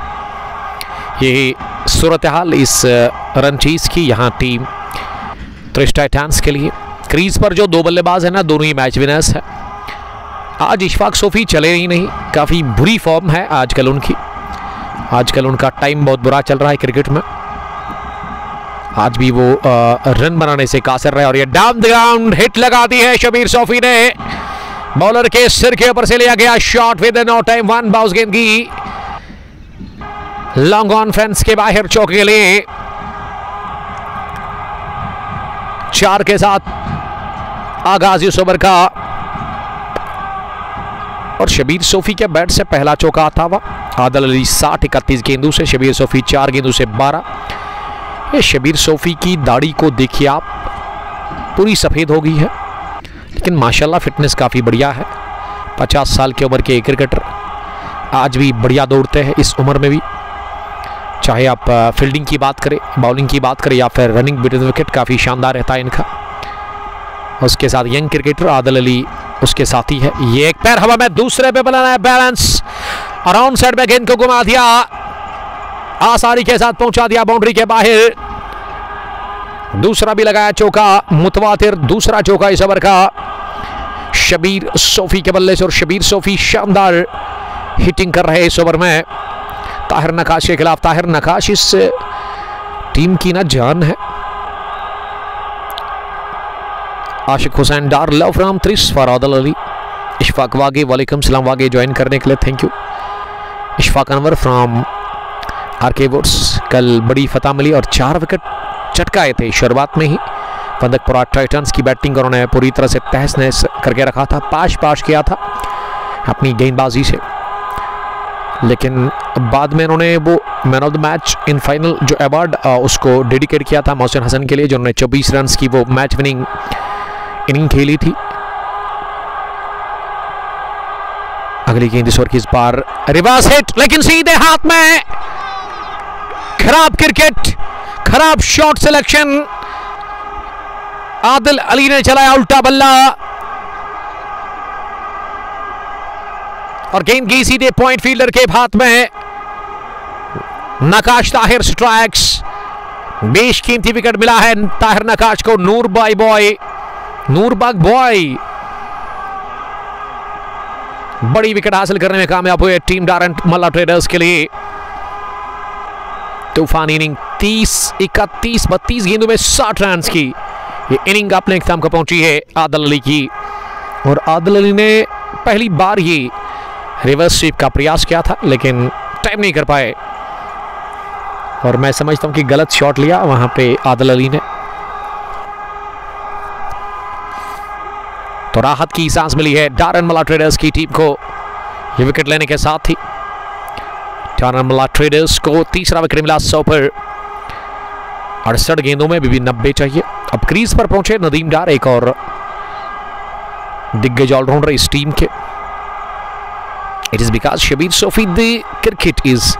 यही सूरत हाल इस रन चीज की यहाँ टीम त्रिश टाइटंस के लिए। क्रीज पर जो 2 बल्लेबाज है ना, दोनों ही मैच विनर्स है। आज इशफाक सोफी चले ही नहीं, काफ़ी बुरी फॉर्म है आजकल उनकी। आजकल उनका टाइम बहुत बुरा चल रहा है क्रिकेट में। आज भी वो रन बनाने से कासर रहे और ये डाउन द ग्राउंड हिट लगा दी है शबीर सोफी ने। बॉलर के सिर के ऊपर से लिया गया shot with no time 1 bounce गेंद की लॉन्ग ऑन फेंस के बाहर चौके के लिए। 4 के साथ आगाज इस ओवर का और शबीर सोफी के बैट से पहला चौका आता हुआ। आदिल अली 60-31 गेंदों से, शबीर सोफी 4 गेंदों से 12। ये शबीर सोफी की दाढ़ी को देखिए आप, पूरी सफ़ेद हो गई है, लेकिन माशाल्लाह फिटनेस काफ़ी बढ़िया है। 50 साल की उम्र के क्रिकेटर आज भी बढ़िया दौड़ते हैं इस उम्र में भी। चाहे आप फील्डिंग की बात करें, बॉलिंग की बात करें या फिर रनिंग बिटवीन विकेट, काफ़ी शानदार रहता है इनका। उसके साथ यंग क्रिकेटर आदिल अली उसके साथी है। ये एक पैर हवा में, दूसरे पे बनाना है बैलेंस और ऑन साइड में गेंद को घुमा दिया, आसानी के साथ पहुंचा दिया बाउंड्री के बाहर। दूसरा भी लगाया चौका, मुतवातिर दूसरा चौका इस ओवर का शबीर सोफी के बल्ले से। और शबीर सोफी शानदार हिटिंग कर रहे इस ओवर में ताहिर नकाश के खिलाफ। ताहिर नकाश इस टीम की ना जान है। Ashiq Hussain Dar love from Tris for Adil Ali. Ishfaq Wagay वालेकुम सलाम वागे ज्वाइन करने के लिए thank you. Ishfaq Anwar from RK Woods. कल बड़ी फतह मिली और 4 विकेट चटकाए थे शुरुआत में ही। फंदकपुरा टाइटंस की बैटिंग उन्होंने पूरी तरह से तहस नहस करके रखा था, पाश किया था अपनी गेंदबाजी से, लेकिन बाद में उन्होंने वो man of the match in final जो अवार्ड उसको डेडिकेट किया था मोहसिन हसन के लिए, जिन्होंने 24 रन की वो मैच विनिंग इनिंग खेली थी। अगली गेंद इस ओवर की, इस बार रिवर्स हिट लेकिन सीधे हाथ में। खराब क्रिकेट, खराब शॉट सिलेक्शन। आदिल अली ने चलाया उल्टा बल्ला और गेंद गई सीधे पॉइंट फील्डर के हाथ में। नकाश ताहिर स्ट्राइक्स। बेशकीमती विकेट मिला है ताहिर नकाश को। नूरबाग बॉय बड़ी विकेट हासिल करने में कामयाब हुए टीम डारन मल्ला ट्रेडर्स के लिए। तूफान इनिंग 30, 31, 32 गेंदों में 60 रन की ये इनिंग अपने इख्तिताम को पहुंची है आदिल अली की। और आदिल अली ने पहली बार ये रिवर्स स्वीप का प्रयास किया था लेकिन टाइम नहीं कर पाए और मैं समझता हूं कि गलत शॉट लिया वहां पे आदिल अली ने। तो राहत की सांस मिली है डारन मल्ला ट्रेडर्स की टीम को ये विकेट लेने के साथ ही। डारन मल्ला ट्रेडर्स को तीसरा विकेट मिला 100 पर। 68 गेंदों में भी 90 चाहिए। अब क्रीज पर पहुंचे नदीम डार, एक और दिग्गज ऑलराउंडर इस टीम के। It is because Shabir Sofi the cricket is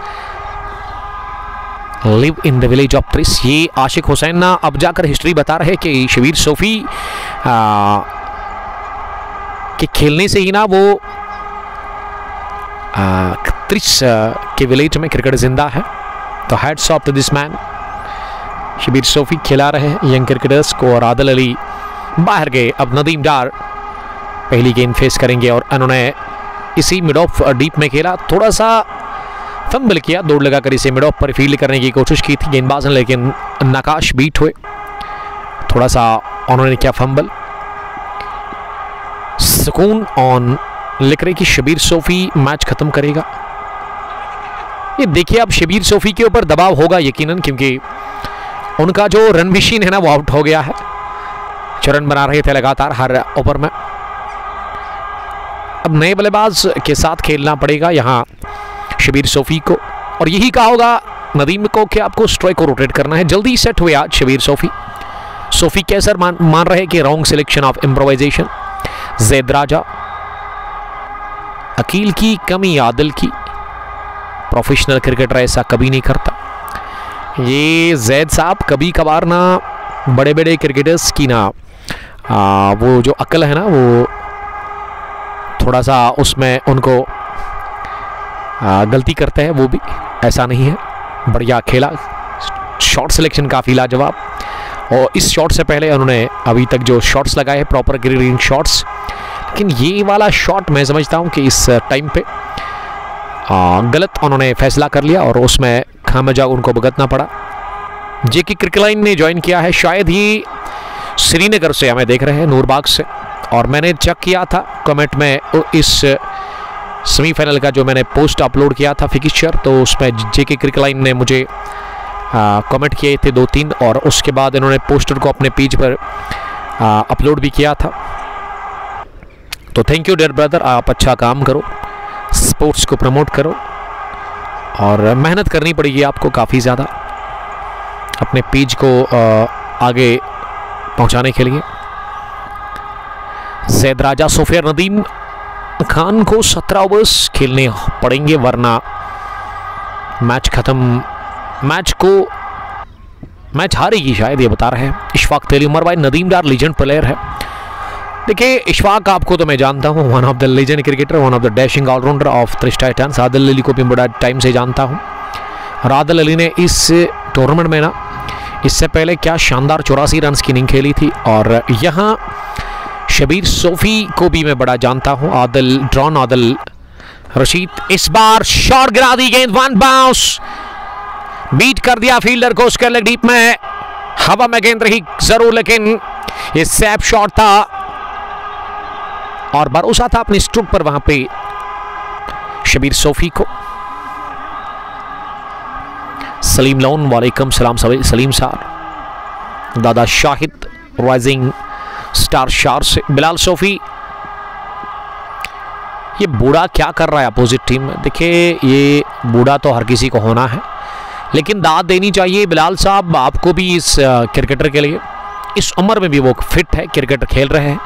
live in the village of Tris. ये आशिक हुसैन ना अब जाकर हिस्ट्री बता रहे कि शबीर सोफी के खेलने से ही ना वो त्रिस के विलेज में क्रिकेट जिंदा है। तो hats off to this man. Shabir Sofi खिला रहे हैं यंग क्रिकेटर्स को और आदिल अली बाहर गए। अब नदीम डार पहली गेंद फेस करेंगे और उन्होंने इसी मिड ऑफ डीप में खेला, थोड़ा सा फंबल किया, दौड़ लगाकर इसे मिड ऑफ पर फील्ड करने की कोशिश की थी गेंदबाज ने, लेकिन नकाश बीट हुए, थोड़ा सा उन्होंने किया फंबल। सुकून ऑन लिख रहे कि शबीर सोफी मैच खत्म करेगा। ये देखिए अब शबीर सोफी के ऊपर दबाव होगा यकीनन, क्योंकि उनका जो रन मशीन है ना वो आउट हो गया है। रन बना रहे थे लगातार हर ओवर में। अब नए बल्लेबाज के साथ खेलना पड़ेगा यहाँ शबीर सोफी को, और यही कहा होगा नदीम को कि आपको स्ट्राइक को रोटेट करना है। जल्दी सेट हुए आज शबीर सोफी। सोफी कैसर मान रहे कि wrong selection of improvisation. Zaid Raja, Aqeel की कमी आदिल की, प्रोफेशनल क्रिकेटर ऐसा कभी नहीं करता। ये जैद साहब कभी कभार ना बड़े बड़े क्रिकेटर्स की ना वो जो अकल है ना वो थोड़ा सा उसमें उनको गलती करते हैं, वो भी ऐसा नहीं है। बढ़िया खेला, शॉट सिलेक्शन काफ़ी लाजवाब, और इस शॉट से पहले उन्होंने अभी तक जो शॉट्स लगाए प्रॉपर ग्रीडिंग शॉट्स, लेकिन ये वाला शॉट मैं समझता हूँ कि इस टाइम पे गलत उन्होंने फैसला कर लिया और उसमें खामजा उनको भुगतना पड़ा। जेके क्रिकलाइन ने ज्वाइन किया है, शायद ही श्रीनगर से हमें देख रहे हैं, नूरबाग से, और मैंने चेक किया था कमेंट में इस सेमीफाइनल का जो मैंने पोस्ट अपलोड किया था फिक्सचर, तो उसमें जेके क्रिकलाइन ने मुझे कमेंट किए थे 2-3, और उसके बाद इन्होंने पोस्टर को अपने पेज पर अपलोड भी किया था। तो थैंक यू डियर ब्रदर, आप अच्छा काम करो, स्पोर्ट्स को प्रमोट करो, और मेहनत करनी पड़ेगी आपको काफ़ी ज़्यादा अपने पेज को आगे पहुंचाने के लिए। जैद राजा, सोफिया नदीम खान को 17 ओवर्स खेलने पड़ेंगे वरना मैच खत्म, मैच हारेगी शायद, ये बता रहे हैं इशफाक तेली। उमर भाई नदीम डार लीजेंड प्लेयर है। देखिए इशफाक आपको तो मैं जानता हूँ, one of the legend cricketer, one of the dashing allrounder of Trish titans. Adil Ali को भी बड़ा टाइम से जानता हूँ, और आदिल अली ने इस टूर्नामेंट में ना इससे पहले क्या शानदार 84 रन की इनिंग खेली थी। और यहाँ शबीर सोफी को भी मैं बड़ा जानता हूं। आदिल ड्रॉन आदिल रशीद, इस बार शॉट गिरा दी गेंद, वन बाउंस, बीट कर दिया फील्डर को उसके लेग डीप में। हवा में गेंद रही जरूर, लेकिन ये सैप शॉट था और भरोसा था अपनी स्ट्रोक पर वहां पे शबीर सोफी को। सलीम लोन, वालेकुम सलाम सलीम साहब। दादा शाहिद राइजिंग स्टार शार से। बिलाल सोफी, ये बूढ़ा क्या कर रहा है अपोजिट टीम में? देखिए ये बूढ़ा तो हर किसी को होना है, लेकिन दाद देनी चाहिए बिलाल साहब आपको भी। इस क्रिकेटर के लिए इस उम्र में भी वो फिट है, क्रिकेट खेल रहे हैं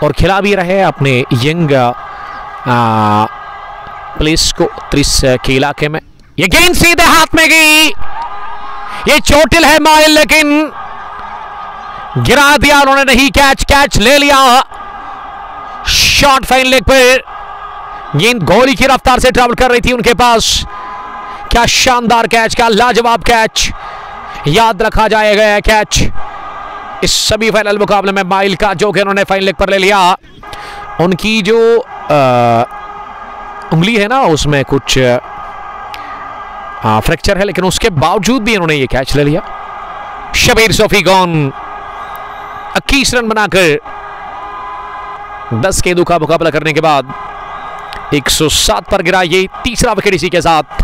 और खिला भी रहे हैं अपने यंग प्लेस को 30 के इलाके में। ये गेंद सीधे हाथ में गई, ये चोटिल है माइल, लेकिन गिरा दिया उन्होंने नहीं। कैच ले लिया। शॉट फाइन लेग पर, गेंद गोली की रफ्तार से ट्रैवल कर रही थी उनके पास। क्या शानदार कैच, क्या लाजवाब कैच, याद रखा जाएगा यह कैच इस सेमीफाइनल मुकाबले में माइल का, जो कि उन्होंने फाइन लेग पर ले लिया। उनकी जो उंगली है ना उसमें कुछ फ्रैक्चर है, लेकिन उसके बावजूद भी इन्होंने ये कैच ले लिया। शबीर सोफी गॉन 21 रन बनाकर 10 गेंदों का मुकाबला करने के बाद 107 पर गिरा। ये तीसरा विकेट इसी के साथ,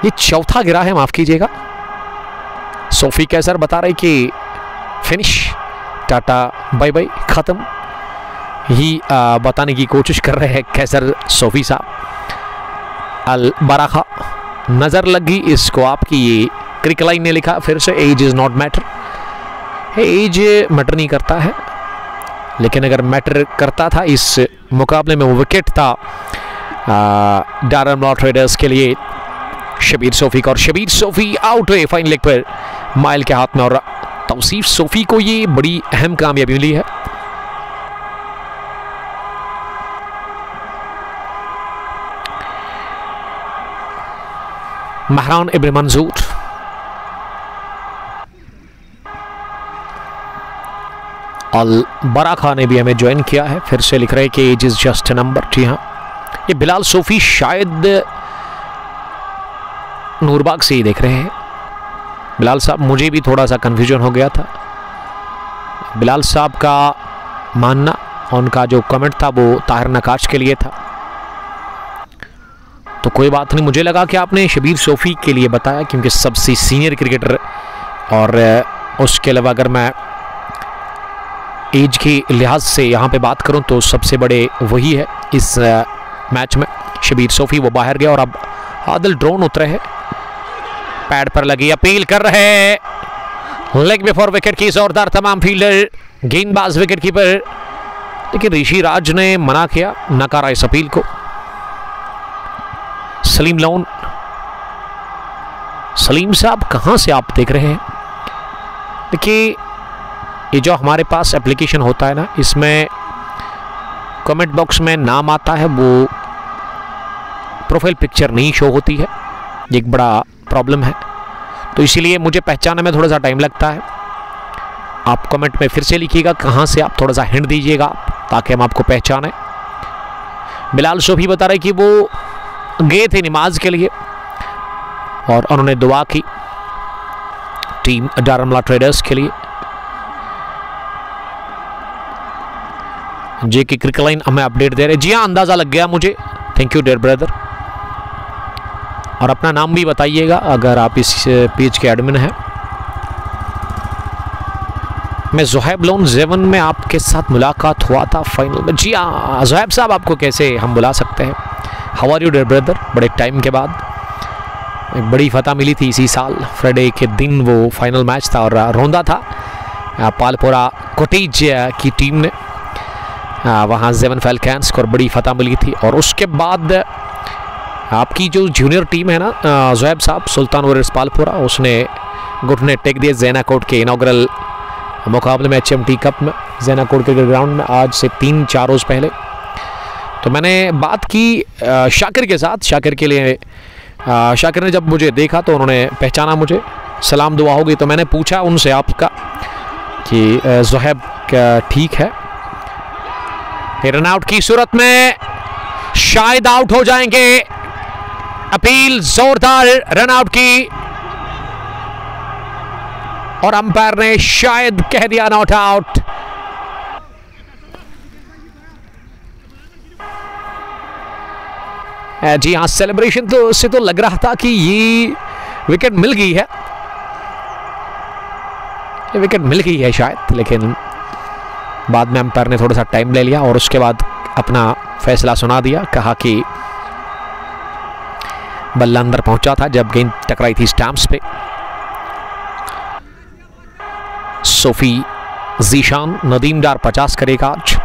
ये चौथा गिरा है, माफ कीजिएगा। सोफी कैसर बता रहे कि फिनिश, टाटा बाय बाय, खत्म ही बताने की कोशिश कर रहे हैं कैसर सोफी साहब। अल बराखा नजर लगी इसको आपकी, ये क्रिक लाइन ने लिखा फिर से, age is not matter. Age matter नहीं करता है, लेकिन अगर मैटर करता था इस मुकाबले में वो विकेट था डारन ट्रेडर्स के लिए शबीर सोफी का। और शबीर सोफी आउट हुए फाइन लेग पर माइल के हाथ में, और तौसीफ सोफी को ये बड़ी अहम कामयाबी मिली है। महरान इब्न मंजूर, अल बराखा ने भी हमें ज्वाइन किया है, फिर से लिख रहे हैं कि age is just a number. जी हाँ, ये बिलाल सोफी शायद नूरबाग से ही देख रहे हैं। बिलाल साहब, मुझे भी थोड़ा सा कंफ्यूजन हो गया था। बिलाल साहब का मानना, उनका जो कमेंट था वो ताहिर नकाश के लिए था, तो कोई बात नहीं। मुझे लगा कि आपने शबीर सोफी के लिए बताया, क्योंकि सबसे सीनियर क्रिकेटर, और उसके अलावा अगर मैं एज के लिहाज से यहाँ पे बात करूँ तो सबसे बड़े वही है इस मैच में, शबीर सोफी। वो बाहर गया और अब आदिल ड्रोन उतरे हैं, पैड पर लगी अपील कर रहे हैं। लेग बिफोर विकेट की जोरदार तमाम फील्डर, गेंदबाज विकेट कीपर, लेकिन ऋषि राज ने मना किया, नकारा इस अपील को। सलीम लोन, सलीम साहब कहां से आप देख रहे हैं? देखिए ये जो हमारे पास एप्लीकेशन होता है ना, इसमें कमेंट बॉक्स में नाम आता है, वो प्रोफाइल पिक्चर नहीं शो होती है, ये एक बड़ा प्रॉब्लम है, तो इसीलिए मुझे पहचानने में थोड़ा सा टाइम लगता है। आप कमेंट में फिर से लिखिएगा कहां से, आप थोड़ा सा हिंट दीजिएगा ताकि हम आपको पहचानें। बिलाल सोफी बता रहे कि वो गए थे नमाज के लिए और उन्होंने दुआ की टीम डारमला ट्रेडर्स के लिए। जे की क्रिकेट लाइन हमें अपडेट दे रहे। जी हाँ, अंदाजा लग गया मुझे, थैंक यू डियर ब्रदर। और अपना नाम भी बताइएगा अगर आप इस पेज के एडमिन हैं। मैं ज़ुहैब लोन जेवन में आपके साथ मुलाकात हुआ था फाइनल में। जी हाँ ज़ुहैब साहब, आपको कैसे हम बुला सकते हैं। How are you dear brother? बड़े टाइम के बाद एक बड़ी फतह मिली थी इसी साल, फ्राइडे के दिन वो फाइनल मैच था और रोंदा था पालपोरा कोटेज की टीम ने वहाँ जेवन फैल्कन्स को, और बड़ी फतह मिली थी। और उसके बाद आपकी जो जूनियर टीम है ना ज़ुहैब साहब, सुल्तान वॉरियर्स पालपोरा, उसने घुटने टेक दिए ज़ैना कोट के इनॉग्रल मुकाबले में HMT कप में ज़ैना कोट क्रिकेट ग्राउंड में आज से 3-4 रोज़ पहले। तो मैंने बात की शाकिर के साथ, शाकिर के लिए शाकिर ने जब मुझे देखा तो उन्होंने पहचाना मुझे सलाम दुआ होगी। तो मैंने पूछा उनसे आपका कि ज़ुहैब ठीक है। रन आउट की सूरत में शायद आउट हो जाएंगे। अपील जोरदार रन आउट की और अंपायर ने शायद कह दिया नॉट आउट। जी हाँ, सेलिब्रेशन तो से तो लग रहा था कि ये विकेट मिल गई है, ये विकेट मिल गई है शायद, लेकिन बाद में अंपायर ने थोड़ा सा टाइम ले लिया और उसके बाद अपना फैसला सुना दिया। कहा कि बल्ला अंदर पहुंचा था जब गेंद टकराई थी स्टैम्प्स पे। सोफी जीशान, नदीम डार 50 करेगा आज।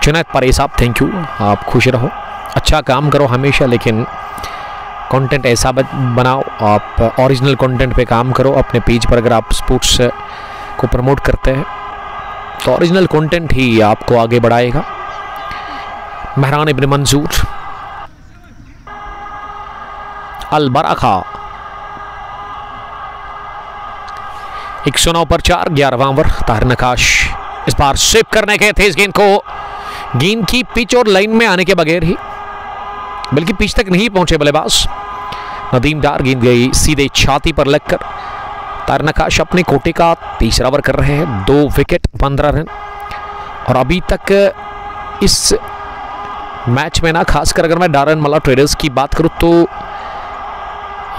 जुनैद परे साहब थैंक यू, आप खुश रहो, अच्छा काम करो हमेशा, लेकिन कंटेंट ऐसा बनाओ, आप ओरिजिनल कंटेंट पे काम करो अपने पेज पर। अगर आप स्पोर्ट्स को प्रमोट करते हैं तो ओरिजिनल कंटेंट ही आपको आगे बढ़ाएगा। महरान इब्न मंजूर, अल बरखा 109 पर 4, 11वां ओवर। ताहिर नकाश इस बार स्विप करने के थे इस गेंद को, गेंद की पिच और लाइन में आने के बगैर ही, बल्कि पिच तक नहीं पहुंचे बल्लेबाज। नदीम डार, गेंद गई सीधे छाती पर लगकर। ताहिर नकाश अपने कोटे का तीसरा ओवर कर रहे हैं, 2 विकेट 15 रन। और अभी तक इस मैच में ना, खासकर अगर मैं डारनमला ट्रेडर्स की बात करूं तो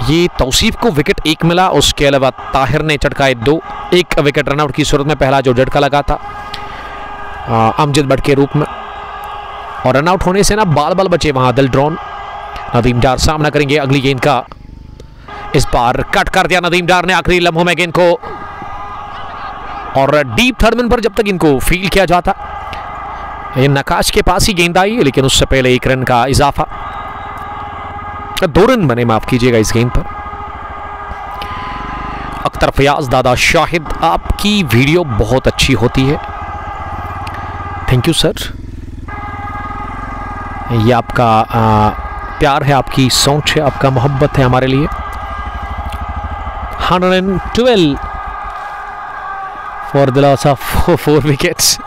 ये तौसीफ को विकेट 1 मिला, उसके अलावा ताहिर ने चटकाए 2, 1 विकेट रनआउट की सूरत में पहला जो झटका लगा था अमजद बट के रूप में, और रनआउट होने से ना बाल बाल बचे वहां दिल ड्रॉन। नदीम डार सामना करेंगे अगली गेंद का, इस बार कट कर दिया नदीम डार ने आखिरी लम्हों में गेंद को, और डीप थर्डमैन पर जब तक इनको फील किया जाता, ये नकाश के पास ही गेंद आई, लेकिन उससे पहले 1 रन का इजाफा, 2 रन बने माफ कीजिएगा इस गेंद पर। अख्तर फयाज, दादा शाहिद, आपकी वीडियो बहुत अच्छी होती है, थैंक यू सर। ये आपका प्यार है, आपकी सोच है, आपका मोहब्बत है हमारे लिए। 112 for the loss of 4 wickets.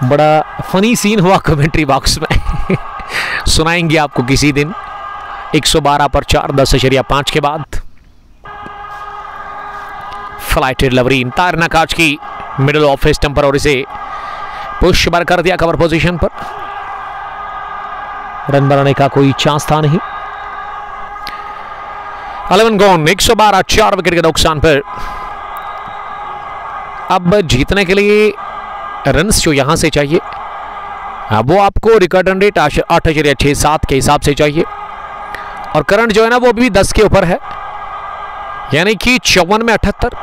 बड़ा फनी सीन हुआ कमेंट्री बॉक्स में, सुनाएंगे आपको किसी दिन। 112 पर 4, 10.5 के बाद। फ्लाइटेड लवरीन, ताहिर नकाश की मिडिल ऑफ स्टंपर और इसे पुश बार कर दिया कवर पोजीशन पर, रन बनाने का कोई चांस था नहीं। 11 गॉन, 112, 4 विकेट के नुकसान पर। अब जीतने के लिए रन्स जो यहां से चाहिए वो आपको रिकॉर्ड रन रेट 8.67 के हिसाब से चाहिए, और करंट जो है ना वो अभी 10 के ऊपर है, यानी कि 54 में 78।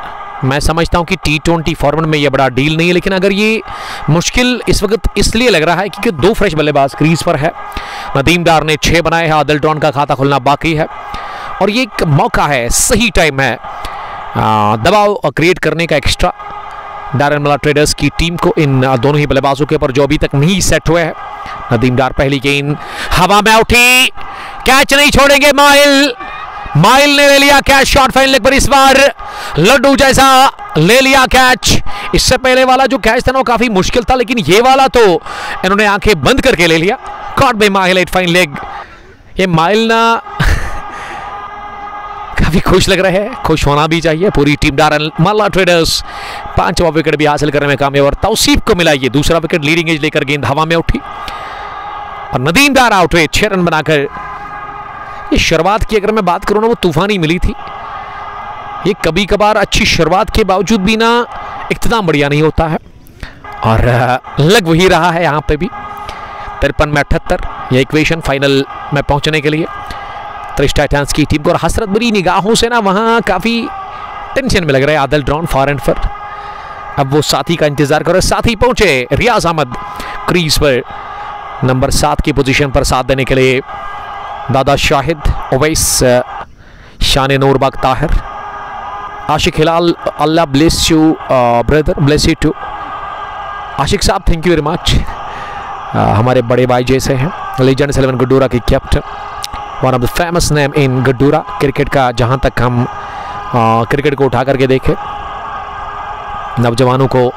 मैं समझता हूं कि T20 फॉर्मेट में ये बड़ा डील नहीं है, लेकिन अगर ये मुश्किल इस वक्त इसलिए लग रहा है क्योंकि 2 फ्रेश बल्लेबाज क्रीज पर है। नदीम डार ने 6 बनाए हैं, आदिल ड्रॉन का खाता खुलना बाकी है, और ये एक मौका है, सही टाइम है दबाव क्रिएट करने का एक्स्ट्रा डारनमला ट्रेडर्स की टीम को, इन दोनों ही बल्लेबाजों के ऊपर जो अभी तक नहीं सेट हुए हैं। नदीम डार, पहली गेंद हवा में उठी, कैच नहीं छोड़ेंगे माइल, माइल ने ले लिया कैच, शॉट फाइन लेग पर इस बार लड्डू जैसा ले लिया कैच। इससे पहले वाला जो कैच था ना वो काफी मुश्किल था, लेकिन ये वाला तो इन्होंने आंखें बंद करके ले लिया। Caught by Mail at fine leg. ये माइल ना काफी खुश लग रहे हैं, खुश होना भी चाहिए पूरी टीम। डारनमला ट्रेडर्स 5वां विकेट भी हासिल करने में कामयाब, और तौसीफ को मिला ये दूसरा विकेट। लीडिंग एज लेकर गेंद हवा में उठी और नदीम डार आउट हुए 6 रन बनाकर। ये शुरुआत की अगर मैं बात करूं ना वो तूफानी मिली थी। ये कभी कभार अच्छी शुरुआत के बावजूद भी ना इख्तिताम बढ़िया नहीं होता है, और लग वही रहा है यहाँ पे भी। 53 में 78 ये इक्वेशन फाइनल में पहुंचने के लिए त्रिश टाइटंस की टीम को। और हसरत भरी निगाहों से ना वहां काफी टेंशन में लग रहे हैं Adil drawn for and for. अब वो साथी का इंतजार कर रहे, साथी पहुंचे रियाज अहमद क्रीज पर, नंबर 7 की पोजीशन पर साथ देने के लिए दादा Shahid, Owais, Shan Noorbagh Tahir, Ashiq Hilal, Allah bless you brother, bless you too Ashiq sahab, thank you very much. हमारे बड़े भाई जैसे हैं, लेजेंड्स 11 गुड्डूरा के captain. One of the famous name in Gadoora cricket का। जहां तक हम क्रिकेट को उठा करके देखें, नौजवानों को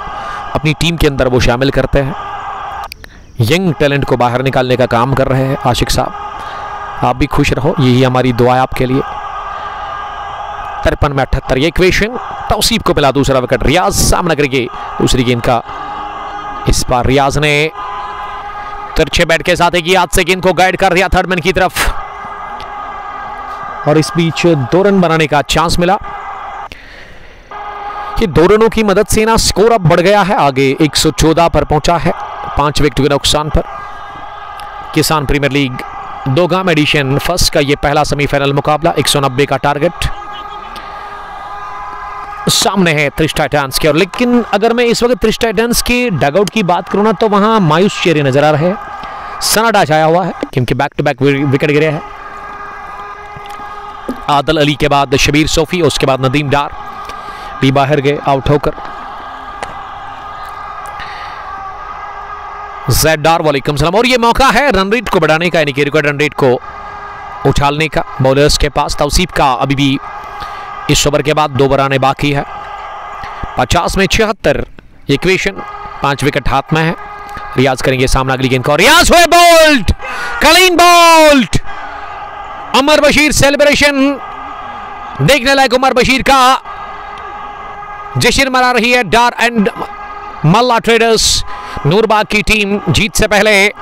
अपनी टीम के अंदर वो शामिल करते हैं, यंग टैलेंट को बाहर निकालने का काम कर रहे हैं। आशिक साहब आप भी खुश रहो, यही हमारी दुआ है आपके लिए। 53 में 78 ये इक्वेशन। तौसीफ को मिला दूसरा विकेट, रियाज सामना करके दूसरी गेंद का। इस बार रियाज ने तिरछे बैट के साथ एक हाथ से गेंद को गाइड कर दिया थर्ड मैन की तरफ, और इस बीच 2 रन बनाने का चांस मिला। ये 2 रनों की मदद से ना स्कोर अब बढ़ गया है, आगे 114 पर पहुंचा है 5 विकेट के नुकसान पर। Kisan premier league Dogam edition first का ये पहला सेमीफाइनल मुकाबला, 190 का टारगेट सामने है त्रिश टाइटंस के। और लेकिन अगर मैं इस वक्त त्रिश टाइटंस के डगआउट की बात करूं ना, तो वहां मायूस चेहरे नजर आ रहे हैं, सन्नाटा छाया हुआ है, क्योंकि बैक टू बैक विकेट गिरे हैं। आदिल अली के बाद शबीर सोफी, उसके बाद नदीम डार भी बाहर गए आउट होकर। जैद डार वालेकुम सलाम। और ये मौका है रन रेट को बढ़ाने का, यानी कि रिकॉर्ड रन रेट को उछालने का बॉलर्स के पास। तौसीफ का अभी भी इस ओवर के बाद 2 बराने बाकी है। 50 में 76 इक्वेशन, 5 विकेट हाथ में है। रियाज करेंगे सामना अगली गेंद को, रियाज हुए bowled, clean bowled. Umar Bashir celebration देखने लायक, उमर बशीर का जश्न मना रही है डार एंड मल्ला ट्रेडर्स। नूरबाग की टीम जीत से पहले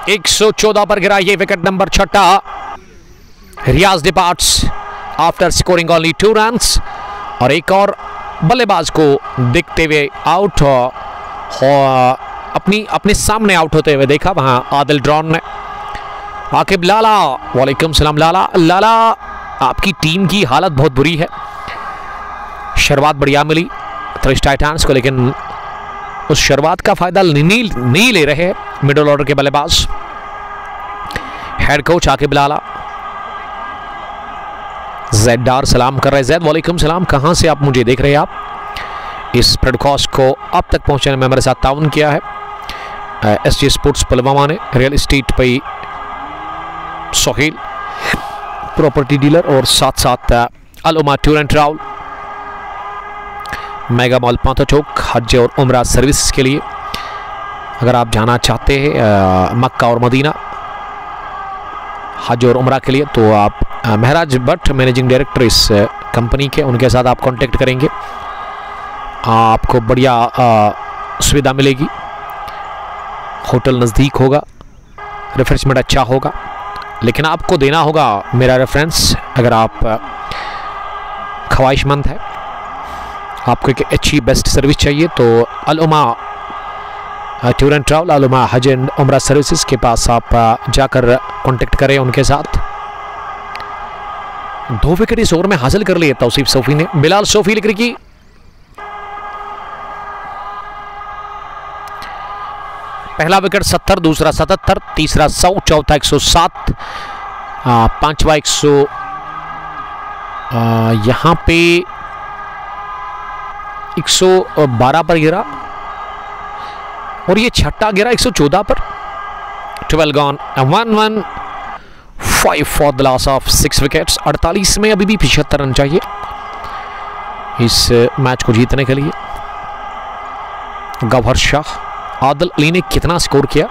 114 पर गिरा ये wicket number 6। Riyaz departs after scoring only 2 runs, और एक और बल्लेबाज को देखते हुए आउट, अपने सामने आउट होते हुए देखा वहां आदिल ड्रॉन ने। आकिब लाला वालेकुम सलाम। लाला आपकी टीम की हालत बहुत बुरी है, शुरुआत बढ़िया मिली त्रिश टाइटंस को, लेकिन उस शुरुआत का फायदा नहीं ले रहे मिडिल ऑर्डर के बल्लेबाज। हेड कोच आकिब लाला। जैद डार सलाम कर रहे हैं। जैद वालेकुम सलाम, कहां से आप मुझे देख रहे हैं? आप इस ब्रॉडकास्ट को अब तक पहुंचाने में हमारे साथ ताउन किया है एसजी स्पोर्ट्स पुलवामा ने, रियल एस्टेट पे सोहेल प्रॉपर्टी डीलर, और साथ साथ Al Uma tour and travel, mega mall Pantha Chowk, हज और उम्रा सर्विस के लिए अगर आप जाना चाहते हैं मक्का और मदीना हज और उम्रा के लिए, तो आप महराज भट्ट मैनेजिंग डायरेक्टर इस कंपनी के, उनके साथ आप कांटेक्ट करेंगे, आपको बढ़िया सुविधा मिलेगी। होटल नज़दीक होगा, रिफ्रेशमेंट अच्छा होगा, लेकिन आपको देना होगा मेरा रेफरेंस अगर आप ख्वाहिशमंद है, आपको एक अच्छी बेस्ट सर्विस चाहिए, तो अल उमा टूर एंड ट्रैवल, अल उमा हज एंड उम्रा सर्विसेज के पास आप जाकर कांटेक्ट करें उनके साथ। 2 विकेट इस ओवर में हासिल कर लिए तौसीफ सोफी ने। बिलाल सोफी लिख रही की पहला विकेट 70, दूसरा 77, तीसरा 100, चौथा 107, पांचवा 100, यहां पे 112 पर गिरा, और ये छठा गिरा 114 पर। 12 gone, 1-1-5 for the loss of 6 wickets. 48 में अभी भी 75 रन चाहिए इस मैच को जीतने के लिए। गौहर शाह, आदिल अली ने कितना स्कोर किया?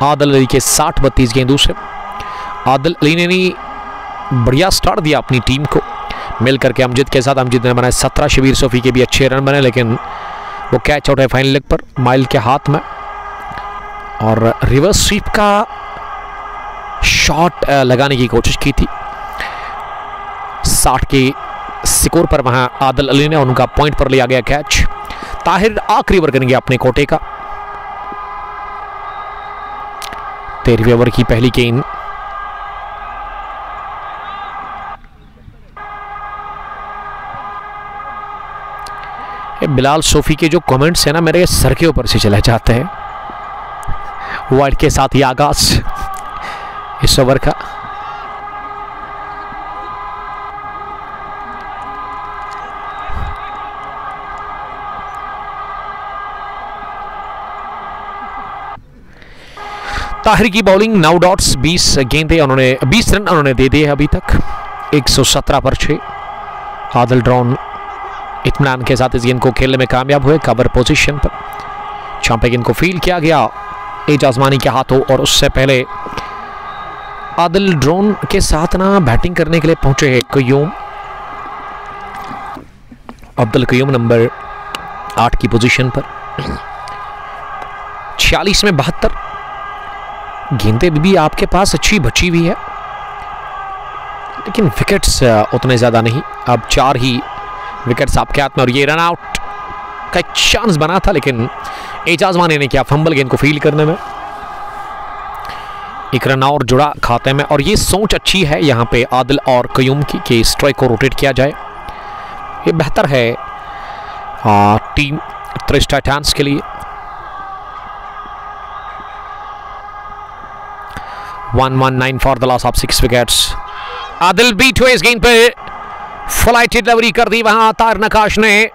आदिल अली के 60-32 गेंदों से आदिल अली ने बढ़िया स्टार्ट दिया अपनी टीम को, मिलकर के अमजद के साथ। अमजद ने बनाए 17, शबीर सोफी के भी अच्छे रन बने, लेकिन वो कैच आउट है फाइनल लेग पर माइल के हाथ में। और रिवर्स स्वीप का शॉट लगाने की कोशिश की थी 60 के स्कोर पर, वहां आदिल अली ने उनका पॉइंट पर लिया गया कैच। ताहिर आखिरी ओवर करेंगे अपने कोटे का। 13वें ओवर की पहली गेंद, बिलाल सोफी के जो कमेंट्स है ना, मेरे सर के ऊपर से चले जाते हैं। वाइड के साथ ही आगाज इस ओवर का। ताहिर की बॉलिंग 9 डॉट्स 20 गेंदें उन्होंने 20 रन उन्होंने दे दिए अभी तक 117 पर 6। आदिल ड्रोन इत्मीनान के साथ इस गेंद को खेलने में कामयाब हुए कवर पोजीशन पर। छांपे गेंद को फील्ड किया गया एजाज मानी के हाथों और उससे पहले आदिल ड्रोन के साथ ना बैटिंग करने के लिए पहुंचे हैं कयूम, अब्दुल कयूम नंबर 8 की पोजीशन पर। 46 में 72 गेंदें भी आपके पास अच्छी बची हुई है, लेकिन विकेट्स उतने ज्यादा नहीं। अब 4 ही विकेट्स आपके हाथ में और ये रन आउट का एक चांस बना था, लेकिन एजाज मानी ने किया फंबल गेंद को फील्ड करने में। एक रन और जुड़ा खाते में और ये सोच अच्छी है यहाँ पे आदिल और कयूम की कि स्ट्राइक को रोटेट किया जाए। ये बेहतर है टीम त्रिश टाइटंस के लिए। 119 for the loss of 6 wickets. Adil beat हुए इस गेंद पे, फ्लाइट डिलीवरी कर दी वहां ताहिर नकाश ने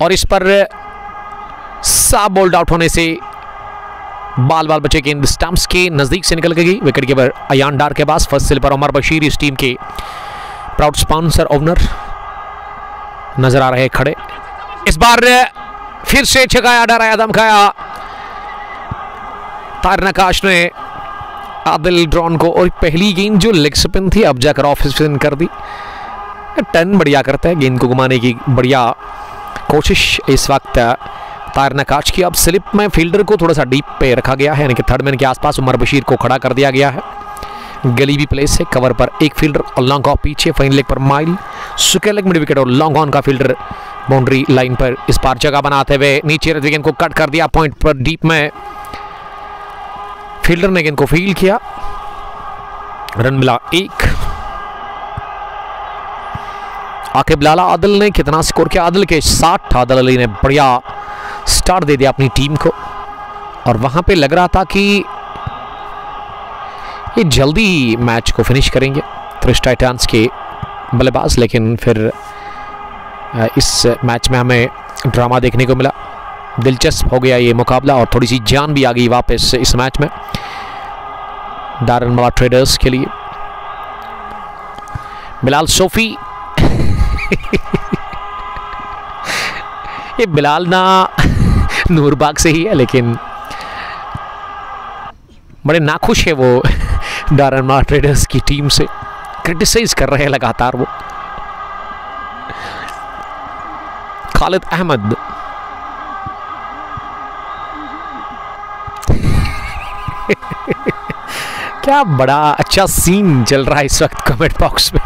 और इस पर साफ बोल्ड आउट होने से बाल बचे। गेंद स्टंप्स के नजदीक से निकल गई। विकेट कीपर अयान डार के पास। फर्स्ट सिल पर उमर बशीर इस टीम के प्राउड स्पॉन्सर ओनर नजर आ रहे खड़े। इस बार फिर से छकाया, डराया धमकाया ताहिर नकाश ने आदिल ड्रोन को और पहली गेंद जो लेग स्पिन थी अब जाकर ऑफ स्पिन कर दी। टर्न बढ़िया करता है, गेंद को घुमाने की बढ़िया कोशिश इस वक्त ताहिर नकाश की। अब स्लिप में फील्डर को थोड़ा सा डीप पे रखा गया है, यानी कि थर्ड मैन के आसपास उमर बशीर को खड़ा कर दिया गया है। गली भी प्लेस है, कवर पर एक फील्डर और लॉन्ग ऑफ पीछे, फाइन लेग पर माइल, सुके लेग मिड विकेट और लॉन्ग ऑन का फील्डर बाउंड्री लाइन पर इस बार जगह बनाते हुए नीचे गेंद को कट कर दिया। पॉइंट पर डीप में फील्डर ने गेंद को फील्ड किया, रन मिला 1। आकिब लाला आदिल ने कितना स्कोर किया? आदिल के 60। आदिल अली ने बढ़िया स्टार्ट दे दिया अपनी टीम को और वहां पे लग रहा था कि ये जल्दी मैच को फिनिश करेंगे त्रिश टाइटंस के बल्लेबाज, लेकिन फिर इस मैच में हमें ड्रामा देखने को मिला। दिलचस्प हो गया ये मुकाबला और थोड़ी सी जान भी आ गई वापस इस मैच में दारनवाला ट्रेडर्स के लिए। बिलाल सोफी ये बिलाल ना नूरबाग से ही है, लेकिन बड़े नाखुश है वो दारनवाला ट्रेडर्स की टीम से, क्रिटिसाइज कर रहे हैं लगातार वो। खालिद अहमद क्या बड़ा अच्छा सीन चल रहा है इस वक्त कमेंट बॉक्स में,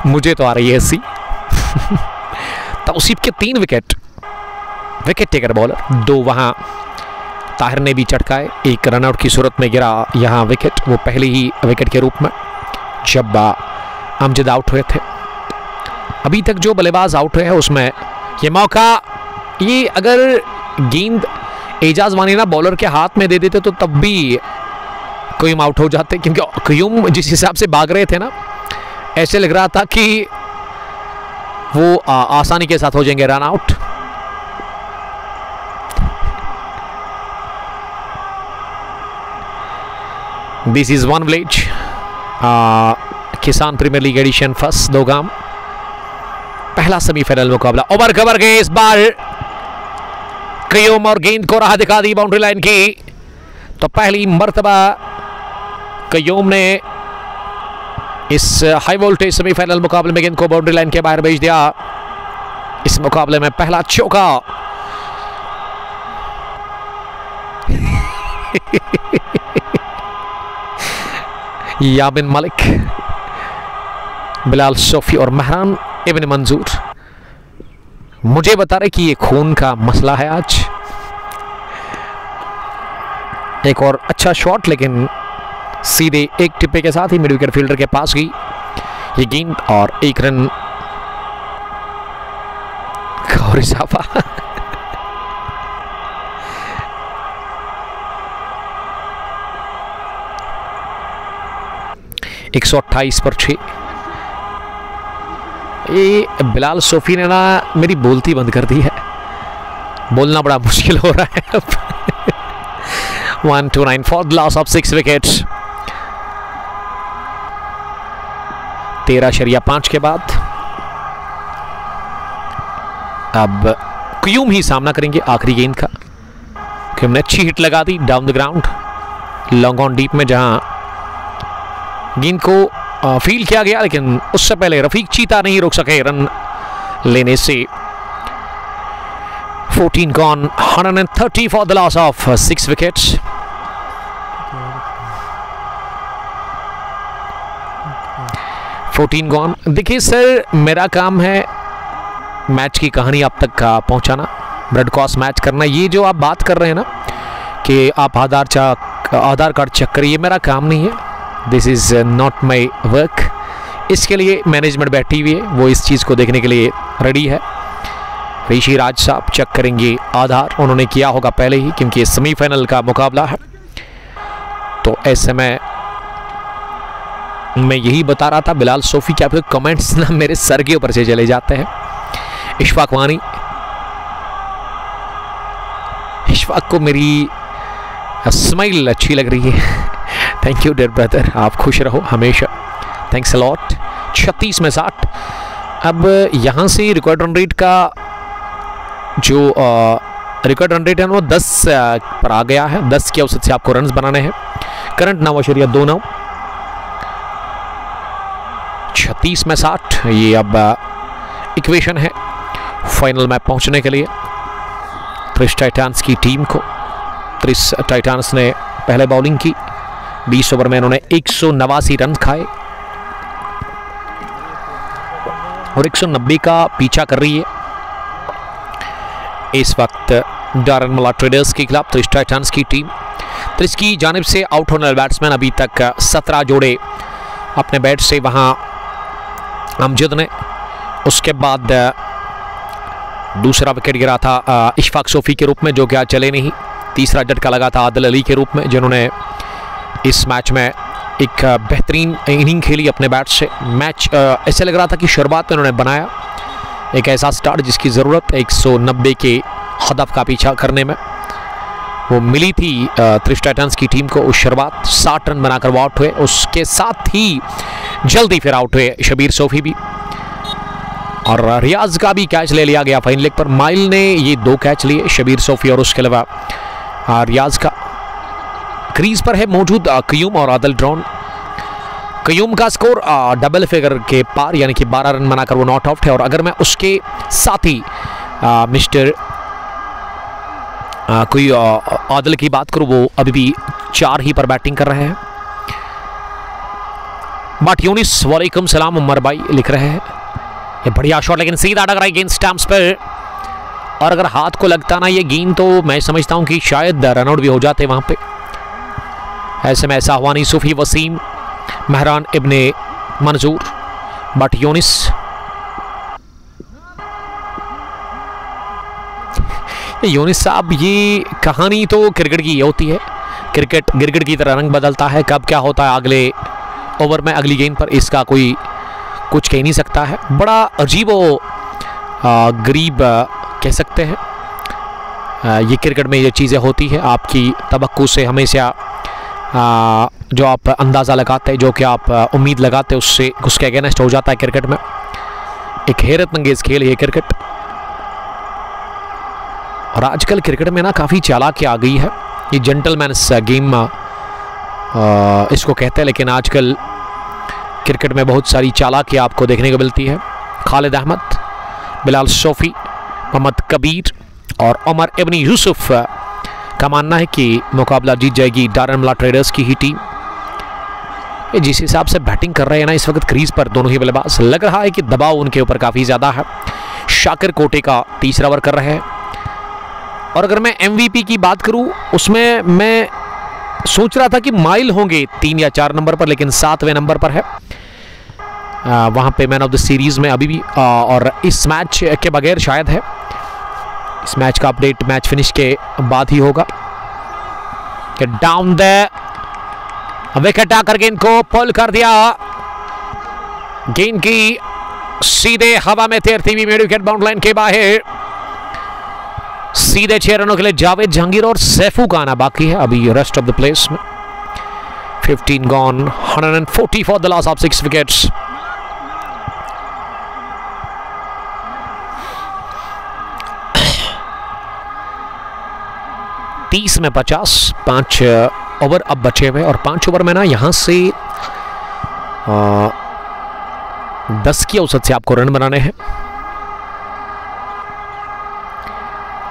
मुझे तो आ रही है हंसी। तौसीफ के 3 विकेट, विकेट टेकर बॉलर 2 वहां ताहिर ने भी चटकाए। एक रनआउट की सूरत में गिरा यहां विकेट, वो पहले ही विकेट के रूप में जब अमजद आउट हुए थे। अभी तक जो बल्लेबाज आउट हुए हैं उसमें ये मौका, ये अगर गेंद एजाज मानी ना बॉलर के हाथ में दे देते तो तब भी कयूम आउट हो जाते, क्योंकि कयूम जिस हिसाब से भाग रहे थे ना ऐसे लग रहा था कि वो आसानी के साथ हो जाएंगे run out. This is one village किसान प्रीमियर लीग एडिशन फर्स्ट दोगाम, पहला सेमीफाइनल मुकाबला। ओवर कवर गए इस बार कयूम और गेंद को राह दिखा दी बाउंड्री लाइन की, तो पहली मर्तबा कयूम ने इस हाई वोल्टेज सेमीफाइनल मुकाबले में गेंद को बाउंड्री लाइन के बाहर भेज दिया। इस मुकाबले में पहला चौका यामिन मलिक, बिलाल सोफी और महरान इब्न मंजूर मुझे बता रहे कि ये खून का मसला है आज। एक और अच्छा शॉट, लेकिन सीधे एक टिप्पे के साथ ही मिड विकेट फील्डर के पास गई ये गेंद और 1 रन और इजाफा। 128 पर 6। ये बिलाल सोफी ने ना मेरी बोलती बंद कर दी है, बोलना बड़ा मुश्किल हो रहा है अब। 1-9 for the loss of 6 wickets. 13.5 के बाद अब क्यूम ही सामना करेंगे आखिरी गेंद का। क्यूम ने अच्छी हिट लगा दी down the ground, long on deep में, जहां गेंद को फील किया गया, लेकिन उससे पहले रफीक चीता नहीं रोक सके रन लेने से। 14 gone, 130 for the loss of 6 wickets. देखिए सर, मेरा काम है मैच की कहानी आप तक पहुंचाना, ब्रॉडकास्ट मैच करना। ये जो आप बात कर रहे हैं ना कि आप आधार कार्ड चेक करिए, ये मेरा काम नहीं है। This is not my work. इसके लिए मैनेजमेंट बैठी हुई है, वो इस चीज़ को देखने के लिए रेडी है। ऋषि राज साहब चेक करेंगे आधार, उन्होंने किया होगा पहले ही, क्योंकि ये सेमीफाइनल का मुकाबला है। तो ऐसे में मैं यही बता रहा था बिलाल सोफी के आपके कमेंट्स ना मेरे सर के ऊपर से चले जाते हैं। इशफाक वानी, इशफाक को मेरी स्माइल अच्छी लग रही है। थैंक यू डियर ब्रदर, आप खुश रहो हमेशा, थैंक्स अ लॉट। 36 में 60। अब यहाँ से रिकॉर्ड रन रेट का जो रिकॉर्ड रन रेट है वो 10 पर आ गया है। 10 के औसत से आपको रन्स बनाने हैं। करंट 9.29। 36 में 60 ये अब इक्वेशन है फाइनल में पहुंचने के लिए त्रिश टाइटंस की टीम को। त्रिश टाइटंस ने पहले बॉलिंग की, 20 ओवर में इन्होंने 189 रन खाए और 190 का पीछा कर रही है इस वक्त डारनमुला ट्रेडर्स के खिलाफ त्रिश टाइटंस की टीम। त्रिश की जानिब से आउट होने वाले बैट्समैन अभी तक 17 जोड़े अपने बैट से वहां अमजद ने। उसके बाद दूसरा विकेट गिरा था इशफाक सोफी के रूप में, जो कि आज चले नहीं। तीसरा झटका लगा था आदिल अली के रूप में, जिन्होंने इस मैच में एक बेहतरीन इनिंग खेली अपने बैट से। मैच ऐसे लग रहा था कि शुरुआत में उन्होंने बनाया एक ऐसा स्टार्ट जिसकी ज़रूरत 190 के हदफ का पीछा करने में वो मिली थी त्रिश टाइटंस की टीम को। उस शुरुआत 60 रन बनाकर वो आउट हुए, उसके साथ ही जल्दी फिर आउट हुए शबीर सोफी भी, और रियाज का भी कैच ले लिया गया फाइन लेग पर। माइल ने ये 2 कैच लिए, शबीर सोफी और उसके अलावा रियाज का। क्रीज पर है मौजूद क्यूम और आदिल ड्रॉन। क्यूम का स्कोर डबल फिगर के पार, यानी कि 12 रन बनाकर वो नॉट आउट है। और अगर मैं उसके साथ ही मिस्टर कोई आदिल की बात करूं, वो अभी भी 4 ही पर बैटिंग कर रहे हैं। बट यूनिस वालेकुम सलाम उमर भाई लिख रहे हैं, ये बढ़िया शॉट, लेकिन सीधा अटक रहा है गेंद स्टंप्स पर। और अगर हाथ को लगता ना ये गेंद, तो मैं समझता हूं कि शायद रनआउट भी हो जाते वहां पे। ऐसे में साहवानी, सूफी, वसीम, महरान, इब्ने मंजूर, बट यूनिस। यूनिस साहब, ये कहानी तो क्रिकेट की होती है। क्रिकेट गिरगिट की तरह रंग बदलता है, कब क्या होता है अगले ओवर में, अगली गेंद पर, इसका कोई कुछ कह नहीं सकता है। बड़ा अजीब व गरीब कह सकते हैं ये क्रिकेट में ये चीज़ें होती है। आपकी तवक्कुओं से हमेशा जो आप अंदाज़ा लगाते हैं, जो कि आप उम्मीद लगाते हैं, उससे उसके अगेंस्ट हो जाता है क्रिकेट में। एक हैरत अंगेज खेल है क्रिकेट। और आजकल क्रिकेट में ना काफ़ी चालाकी आ गई है। ये जेंटलमैन्स गेम इसको कहते हैं, लेकिन आजकल क्रिकेट में बहुत सारी चालाकी आपको देखने को मिलती है। खालिद अहमद, बिलाल सोफी, मोहम्मद कबीर और उमर इब्नी यूसुफ का मानना है कि मुकाबला जीत जाएगी डारनमुला ट्रेडर्स की ही टीम। ये जिस हिसाब से बैटिंग कर रहे हैं ना इस वक्त क्रीज पर दोनों ही बल्लेबाज, लग रहा है कि दबाव उनके ऊपर काफ़ी ज़्यादा है। शाकिर कोटे का तीसरा ओवर कर रहे हैं। और अगर मैं MVP की बात करूं, उसमें मैं सोच रहा था कि माइल होंगे 3 या 4 नंबर पर, लेकिन 7वें नंबर पर है वहां पे मैन ऑफ द सीरीज में अभी भी। और इस मैच के बगैर शायद है। इस मैच का अपडेट मैच फिनिश के बाद ही होगा। डाउन द विकेट आकर गेंद को पुल कर दिया। गेंद की सीधे हवा में तैरती हुई मिड विकेट बाउंड लाइन के बाहर। सीधे 6 रनों के लिए जावेद जहांगीर और सैफू का आना बाकी है अभी रेस्ट ऑफ द प्लेस में। 15 gone, 140 for the loss of 6 wickets. तीस में 50, 5 ओवर अब बचे हुए और 5 ओवर में ना यहां से 10 की औसत से आपको रन बनाने हैं।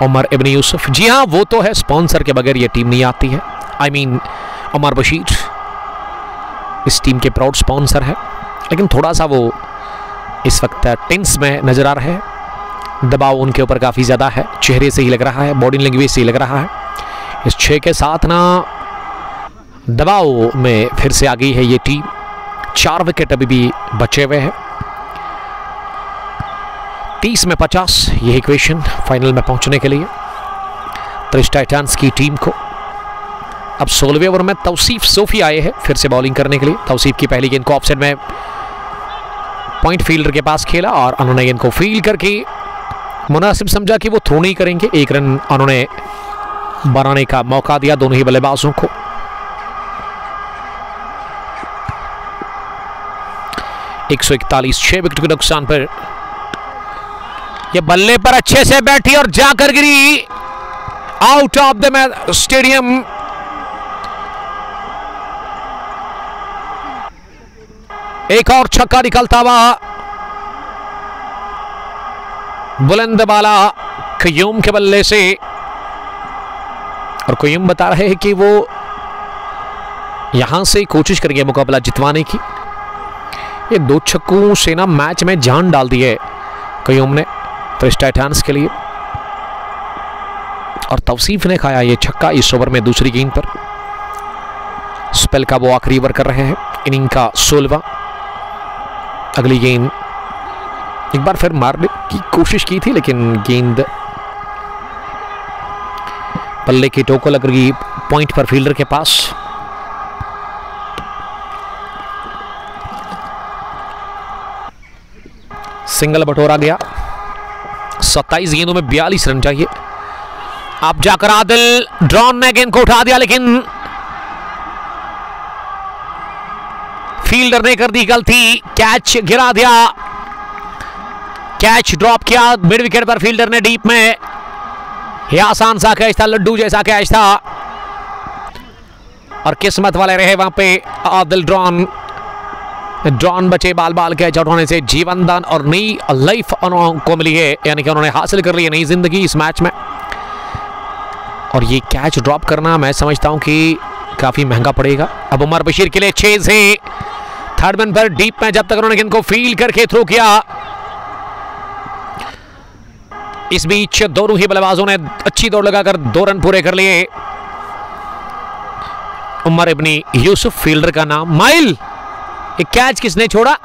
उमर इब्न यूसुफ, जी हाँ वो तो है, स्पॉन्सर के बगैर ये टीम नहीं आती है। आई मीन उमर बशीर इस टीम के प्राउड स्पॉन्सर है, लेकिन थोड़ा सा वो इस वक्त टेंस में नजर आ रहे हैं। दबाव उनके ऊपर काफ़ी ज़्यादा है, चेहरे से ही लग रहा है, बॉडी लैंग्वेज से ही लग रहा है। इस 6 के साथ ना दबाव में फिर से आ गई है ये टीम। 4 विकेट अभी भी बचे हुए हैं। 30 में 50 ये इक्वेशन फाइनल में पहुंचने के लिए त्रिश टाइटंस की टीम को। अब 16वें ओवर में तौसीफ सोफी आए हैं फिर से बॉलिंग करने के लिए। तौसीफ की पहली गेंद को ऑफसाइड में पॉइंट फील्डर के पास खेला और उन्होंने गेंद को फील्ड करके मुनासिब समझा कि वो थ्रो नहीं करेंगे। 1 रन उन्होंने बनाने का मौका दिया दोनों ही बल्लेबाजों को। एक 6 विकेट के नुकसान पर ये बल्ले पर अच्छे से बैठी और जाकर गिरी आउट ऑफ द स्टेडियम। एक और छक्का निकलता हुआ बुलंद बाला कयूम के बल्ले से, और कयूम बता रहे हैं कि वो यहां से कोशिश करेंगे मुकाबला जितवाने की। ये 2 छक्कों से ना मैच में जान डाल दी है कयूम ने त्रिश टाइटंस के लिए, और तौसीफ ने खाया ये छक्का इस ओवर में दूसरी गेंद पर। स्पेल का वो आखिरी ओवर कर रहे हैं, इनिंग का 16वां। अगली गेंद एक बार फिर मारने की कोशिश की थी, लेकिन गेंद पल्ले की टोको लग रही पॉइंट पर फील्डर के पास। सिंगल बटोरा गया। 27 गेंदों में 42 रन चाहिए। अब जाकर आदिल ड्रॉन ने गेंद को उठा दिया, लेकिन फील्डर ने कर दी गलती, कैच गिरा दिया। कैच ड्रॉप किया मिड विकेट पर फील्डर ने डीप में। यह आसान सा कैच था, लड्डू जैसा कैच था, और किस्मत वाले रहे वहां पे आदिल ड्रॉन बचे बाल बाल कैच आउट होने से। जीवन दान और नई लाइफ को मिली है, यानी कि उन्होंने हासिल कर ली है नई जिंदगी इस मैच में। और ये कैच ड्रॉप करना मैं समझता हूं कि काफी महंगा पड़ेगा। अब उमर बशीर के लिए 6 से थर्ड मैन पर डीप में, जब तक उन्होंने गेंद को फील्ड करके थ्रो किया। इस बीच दोनों ही बल्लेबाजों ने अच्छी दौड़ लगाकर 2 रन पूरे कर लिए। उमर इब्नी यूसुफ फील्डर का नाम। माइल, ये कैच किसने छोड़ा?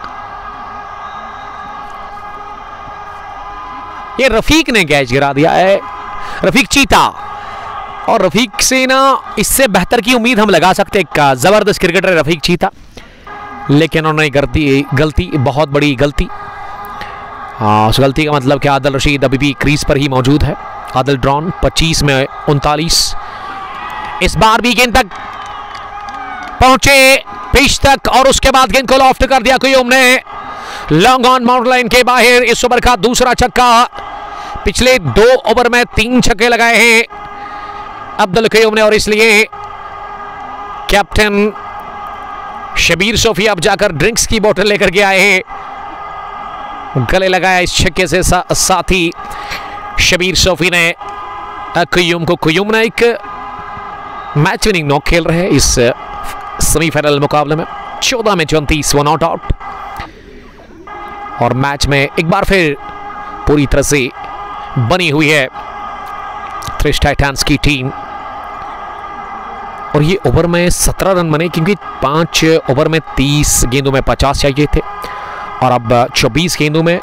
ये रफीक ने कैच गिरा दिया है, रफीक चीता। और रफीक से ना इससे बेहतर की उम्मीद हम लगा सकते हैं। जबरदस्त क्रिकेटर रफीक चीता, लेकिन उन्होंने गलती बहुत बड़ी गलती। उस गलती का मतलब कि आदिल रशीद अभी भी क्रीज पर ही मौजूद है। आदिल ड्रॉन 25 में 39। इस बार भी गेंद तक पहुंचे, पिच तक, और उसके बाद गेंद को लॉफ्ट कर दिया कयूम ने लॉन्ग ऑन माउंट लाइन के बाहर। इस ओवर का दूसरा छक्का। पिछले 2 ओवर में 3 छक्के लगाए हैं अब्दुल कयूम ने, और इसलिए कैप्टन शबीर सोफी अब जाकर ड्रिंक्स की बोतल लेकर के आए हैं। गले लगाया इस छक्के से साथ ही शबीर सोफी ने कयूम को। कयूम ने एक मैच विनिंग नॉक खेल रहे हैं इस सेमीफाइनल मुकाबले में। 14 में 34 वन नॉट आउट, और मैच में एक बार फिर पूरी तरह से बनी हुई है त्रिश टाइटंस की टीम। और ये ओवर में 17 रन बने, क्योंकि 5 ओवर में 30 गेंदों में 50 चाहिए थे, और अब 24 गेंदों में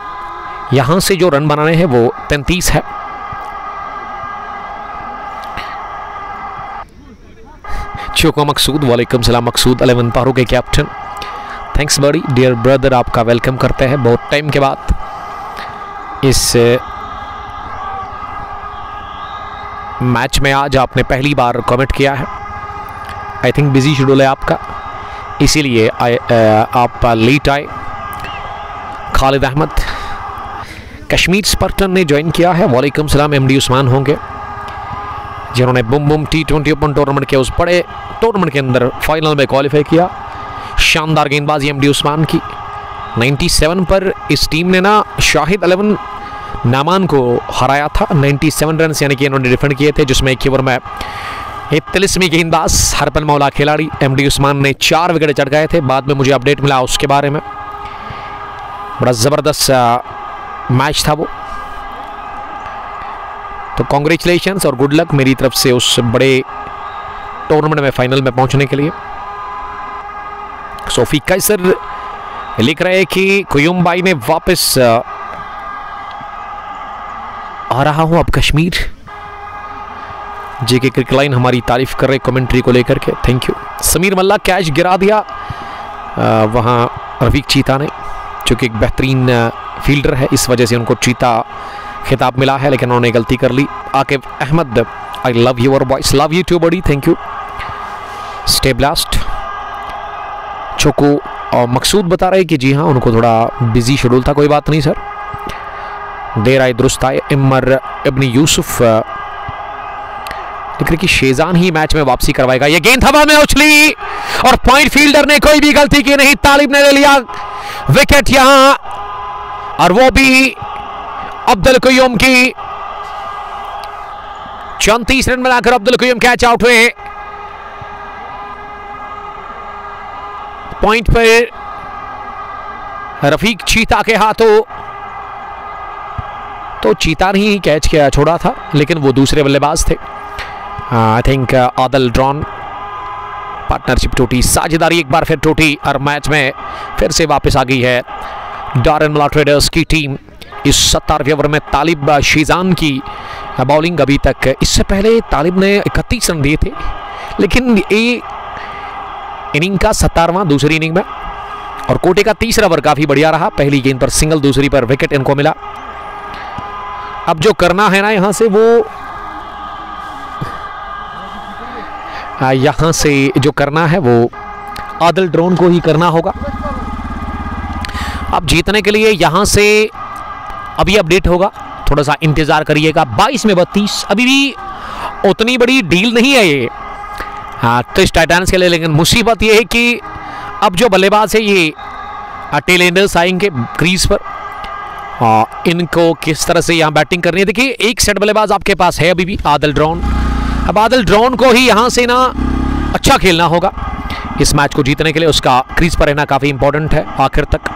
यहां से जो रन बनाने हैं वो 33 है। चोको मकसूद, वालेकुम सलाम मकसूद। 11 पारो के कैप्टन, थैंक्स बड़ी डियर ब्रदर, आपका वेलकम करते हैं बहुत टाइम के बाद इस मैच में आज आपने पहली बार कमेंट किया है। आई थिंक बिजी शेड्यूल है आपका, इसीलिए आप लेट आए। खालिद अहमद कश्मीर स्पर्टन ने ज्वाइन किया है। वालेकुम सलाम। एमडी उस्मान होंगे जिन्होंने Bum Bum T20 open tournament के उस बड़े टूर्नामेंट के अंदर फाइनल में क्वालिफाई किया। शानदार गेंदबाजी एमडी उस्मान की। 97 पर इस टीम ने ना शाहिद 11 नामान को हराया था। 97 रन यानी कि इन्होंने डिफेंड किए थे, जिसमें एक ओवर में 41वीं गेंदबाज हरपल मौला खिलाड़ी एमडी उस्मान ने 4 विकेट चढ़ाए थे। बाद में मुझे अपडेट मिला उसके बारे में। बड़ा ज़बरदस्त मैच था वो। तो कॉन्ग्रेचुलेशंस और गुड लक मेरी तरफ से उस बड़े टूर्नामेंट में फाइनल में पहुंचने के लिए। सोफी कैसर लिख रहे हैं कि कुयुम भाई ने वापस आ रहा हूं अब कश्मीर। जेके क्रिकेट लाइन हमारी तारीफ कर रहे कमेंट्री को लेकर के, thank you. Sameer Malla catch गिरा दिया वहां रफीक चीता ने, जो कि एक बेहतरीन फील्डर है, इस वजह से उनको चीता खिताब मिला है, लेकिन उन्होंने गलती कर ली। Aqib Ahmad I love your voice, love you too buddy, thank you. Stay blast. चोको और मकसूद बता रहे कि जी हाँ उनको थोड़ा बिजी शेड्यूल था, कोई बात नहीं सर, देर आए दुरुस्त आए। इमर इब्न यूसुफ लिख रहे कि शेजान ही मैच में वापसी करवाएगा। ये गेंद हवा में उछली और पॉइंट फील्डर ने कोई भी गलती की नहीं, तालिब ने ले लिया विकेट यहां, और वो भी अब्दुल कुयूम की। 34 रन बनाकर अब्दुल कुयूम कैच आउट हुए। पॉइंट पर रफीक चीता के हाथों, तो चीता ने ही कैच किया छोड़ा था, लेकिन वो दूसरे बल्लेबाज थे। I think Adal drawn partnership टूटी, साझेदारी एक बार फिर टूटी, और मैच में फिर से वापस आ गई है डारन मला ट्रेडर्स की टीम। इस 17वें ओवर में तालिब शीजान की बॉलिंग अभी तक, इससे पहले तालिब ने 31 रन दिए थे, लेकिन ये इनिंग का 17वां दूसरी इनिंग में, और कोटे का तीसरा ओवर काफी बढ़िया रहा। पहली गेंद पर सिंगल, दूसरी पर विकेट इनको मिला। अब जो करना है ना यहां से, वो यहां से जो करना है वो आदिल ड्रोन को ही करना होगा। अब जीतने के लिए यहां से अभी अपडेट होगा, थोड़ा सा इंतजार करिएगा। 22 में 32 अभी भी उतनी बड़ी डील नहीं है ये ट्रिश टाइटंस के लिए, लेकिन मुसीबत ये है कि अब जो बल्लेबाज है ये टेल एंडर्स आएंगे क्रीज पर, इनको किस तरह से यहां बैटिंग करनी है। देखिए एक सेट बल्लेबाज आपके पास है अभी भी आदिल ड्रोन। अब आदिल ड्रोन को ही यहां से ना अच्छा खेलना होगा इस मैच को जीतने के लिए, उसका क्रीज पर रहना काफी इंपॉर्टेंट है आखिर तक।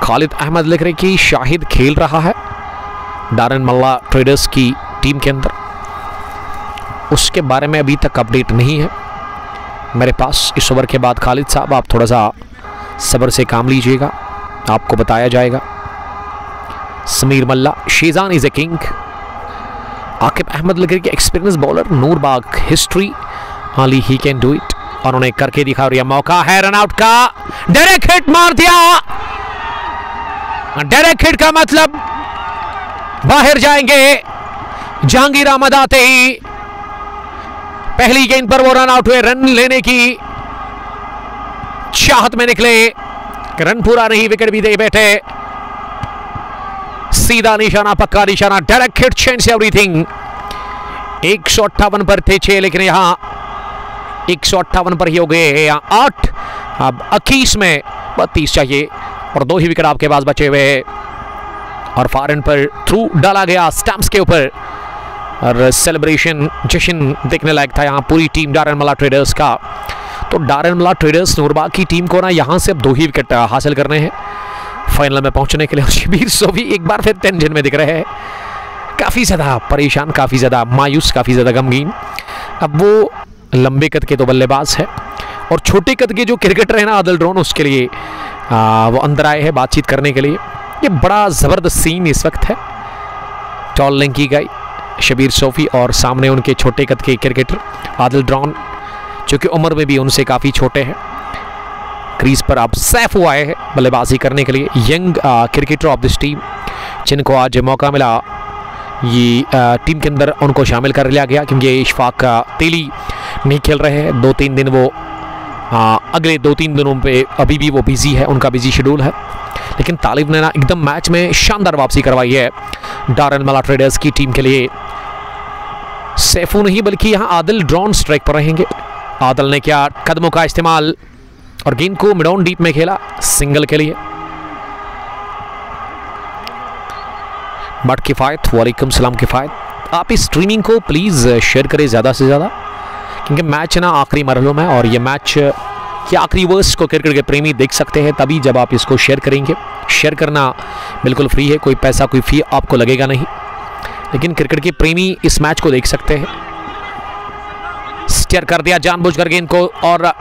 खालिद अहमद लिख रहे कि शाहिद खेल रहा है डारन मल्ला ट्रेडर्स की टीम के अंदर, उसके बारे में अभी तक अपडेट नहीं है मेरे पास। इस ओवर के बाद खालिद साहब आप थोड़ा सा सब्र से काम लीजिएगा, आपको बताया जाएगा। Sameer Malla Shezan is a king. Aqib Ahmad लिख रहे कि experience bowler, Noorbagh history, only he can do it, और उन्होंने करके दिखा। और यह मौका है रन आउट का, डायरेक्ट हिट मार दिया। डायरेक्ट हिट का मतलब बाहर जाएंगे जहांगीर अहमद आते ही। पहली गेंद पर वो रन आउट हुए, रन लेने की चाहत में निकले, रन पूरा नहीं, विकेट भी दे बैठे। सीधा निशाना, पक्का निशाना, डायरेक्ट हिट चेंज एवरीथिंग। 158 पर थे 6, लेकिन यहां 158 पर ही हो गए हैं यहां 8। अब 21 में 32 चाहिए, और 2 ही विकेट आपके पास बचे हुए हैं। और फॉरन पर थ्रू डाला गया स्टंप्स के ऊपर, और सेलिब्रेशन जश्न देखने लायक था यहाँ पूरी टीम डारन मला ट्रेडर्स का। तो डारन मला ट्रेडर्स नूरबाग की टीम को ना यहाँ से अब 2 ही विकेट हासिल करने हैं फाइनल में पहुंचने के लिए। और शबीर सोफी एक बार फिर टेंशन में दिख रहे हैं, काफ़ी ज़्यादा परेशान, काफ़ी ज़्यादा मायूस, काफ़ी ज़्यादा गमगीन। अब वो लंबे कद के तो बल्लेबाज है, और छोटे कद के जो क्रिकेटर है ना आदिल ड्रोन, उसके लिए वो अंदर आए हैं बातचीत करने के लिए। ये बड़ा ज़बरदस्त सीन इस वक्त है। टॉल लिंक की गई शबीर सोफी, और सामने उनके छोटे कद के क्रिकेटर आदिल ड्रोन, जो कि उम्र में भी उनसे काफ़ी छोटे हैं। क्रीज पर आप सैफू आए हैं बल्लेबाजी करने के लिए, young cricketer of this team, जिनको आज मौका मिला ये टीम के अंदर उनको शामिल कर लिया गया, क्योंकि इशफाक तेली नहीं खेल रहे हैं 2-3 दिन। वो अगले 2-3 दिनों पे अभी भी वो बिजी है, उनका बिजी शेड्यूल है। लेकिन तालिब ने ना एकदम मैच में शानदार वापसी करवाई है डारन मला ट्रेडर्स की टीम के लिए। सैफू नहीं बल्कि यहाँ आदिल ड्रॉन स्ट्राइक पर रहेंगे। आदिल ने किया कदमों का इस्तेमाल और गेंद को मिड ऑन डीप में खेला सिंगल के लिए। बट किफ़ायत, वालेकुम सलाम किफ़ायत, आप इस स्ट्रीमिंग को प्लीज़ शेयर करें ज़्यादा से ज़्यादा, क्योंकि मैच ना आखिरी मरहलों में, और ये मैच के आखिरी ओवर्स को क्रिकेट के प्रेमी देख सकते हैं तभी जब आप इसको शेयर करेंगे। शेयर करना बिल्कुल फ्री है, कोई पैसा कोई फ़ी आपको लगेगा नहीं, लेकिन क्रिकेट के प्रेमी इस मैच को देख सकते हैं। स्टेयर कर दिया जानबूझकर गेंद को, और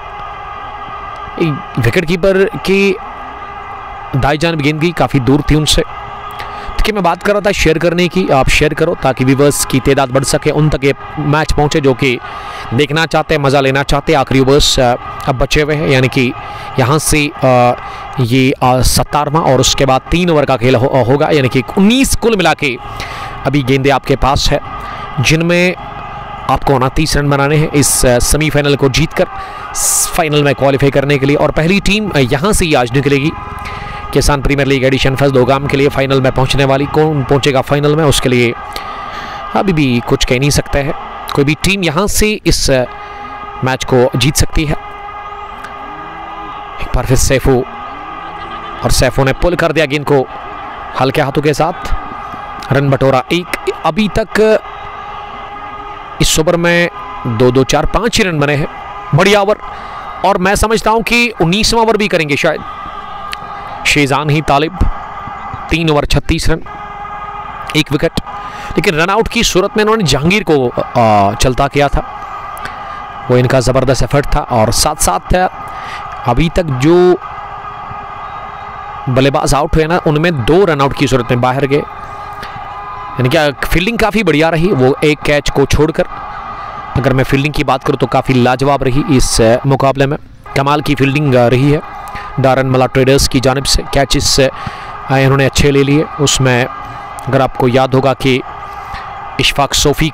विकेट कीपर की दाई जानिब गेंद की काफ़ी दूर थी उनसे। कि मैं बात कर रहा था शेयर करने की, आप शेयर करो ताकि व्यूअर्स की तादाद बढ़ सके, उन तक ये मैच पहुंचे जो कि देखना चाहते हैं, मज़ा लेना चाहते हैं। आखिरी ओवर्स अब बचे हुए हैं, यानी कि यहाँ से ये 17वां और उसके बाद 3 ओवर का खेल होगा, यानी कि 19 कुल मिला के अभी गेंदें आपके पास है, जिनमें आपको 29 रन बनाने हैं इस सेमीफाइनल को जीतकर फाइनल में क्वालिफाई करने के लिए। और पहली टीम यहाँ से ही आज निकलेगी किसान प्रीमियर लीग एडिशन फर्स्ट दोगाम के लिए फाइनल में पहुंचने वाली। कौन पहुंचेगा फाइनल में उसके लिए अभी भी कुछ कह नहीं सकते हैं। कोई भी टीम यहां से इस मैच को जीत सकती है। एक बार फिर सैफू, और सैफू ने पुल कर दिया गेंद को हल्के हाथों के साथ। रन बटोरा 1। अभी तक इस ओवर में 2-2, 4-5 ही रन बने हैं। बढ़िया ओवर, और मैं समझता हूं कि 19वां ओवर भी करेंगे शायद शेजान ही तालिब। 3 ओवर 36 रन, 1 विकेट। लेकिन रन आउट की सूरत में इन्होंने जहांगीर को चलता किया था, वो इनका ज़बरदस्त एफर्ट था। और साथ साथ अभी तक जो बल्लेबाज आउट हुए ना, उनमें 2 रन आउट की सूरत में बाहर गए, यानी कि फील्डिंग काफ़ी बढ़िया रही। वो एक कैच को छोड़कर, अगर मैं फील्डिंग की बात करूँ तो काफ़ी लाजवाब रही इस मुकाबले में। कमाल की फील्डिंग रही है डारन मला ट्रेडर्स की जानिब से। कैचेस इन्होंने अच्छे ले लिए। उसमें अगर आपको याद होगा कि इशफाक सोफ़ी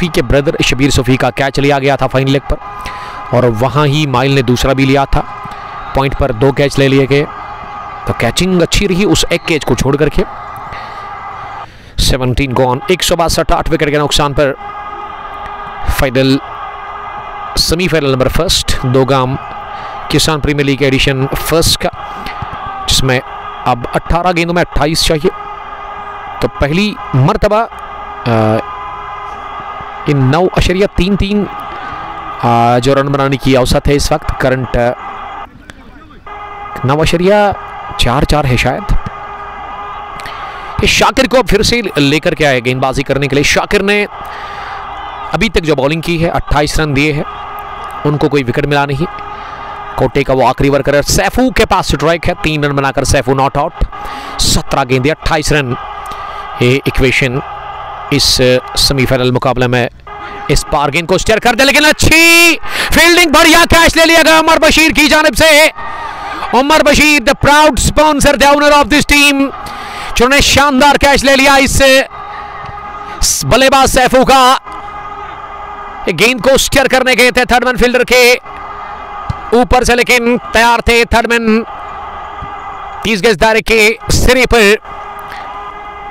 के ब्रदर शबीर सोफ़ी का कैच लिया गया था फाइन लेग पर, और वहाँ ही माइल ने दूसरा भी लिया था। पॉइंट पर 2 कैच ले लिए गए, तो कैचिंग अच्छी रही उस एक कैच को छोड़ करके। 17 गॉन, 162, 8 विकेट के नुकसान पर फाइनल सेमीफाइनल नंबर 1 दोगाम किसान प्रीमियर लीग एडिशन फर्स्ट का, जिसमें अब 18 गेंदों में 28 चाहिए। तो पहली मर्तबा इन 9.33 जो रन बनाने की औसत है इस वक्त, करंट 9.44 है शायद। शाकिर को अब फिर से लेकर के आए गेंदबाजी करने के लिए। शाकिर ने अभी तक जो बॉलिंग की है 28 रन दिए हैं, उनको कोई विकेट मिला नहीं। कोटे का वो आखिरी ओवर करे। सैफू के पास स्ट्राइक है, 3 रन बनाकर सैफू नॉट आउट। 17 गेंदें 28 रन, ये इक्वेशन इस सेमीफाइनल मुकाबले में। इस पार गेंद को स्टेयर कर दे, लेकिन अच्छी फील्डिंग, बढ़िया कैच ले लिया गया उमर बशीर की जानिब से। Umar Bashir the proud sponsor, the owner of this team, जिन्होंने शानदार कैच ले लिया इस बल्लेबाज सैफू का। गेंद को स्टेयर करने गए थे थर्डमैन फील्डर के ऊपर से, लेकिन तैयार थे थर्डमैन 30 गज दायरे के सिरे पर,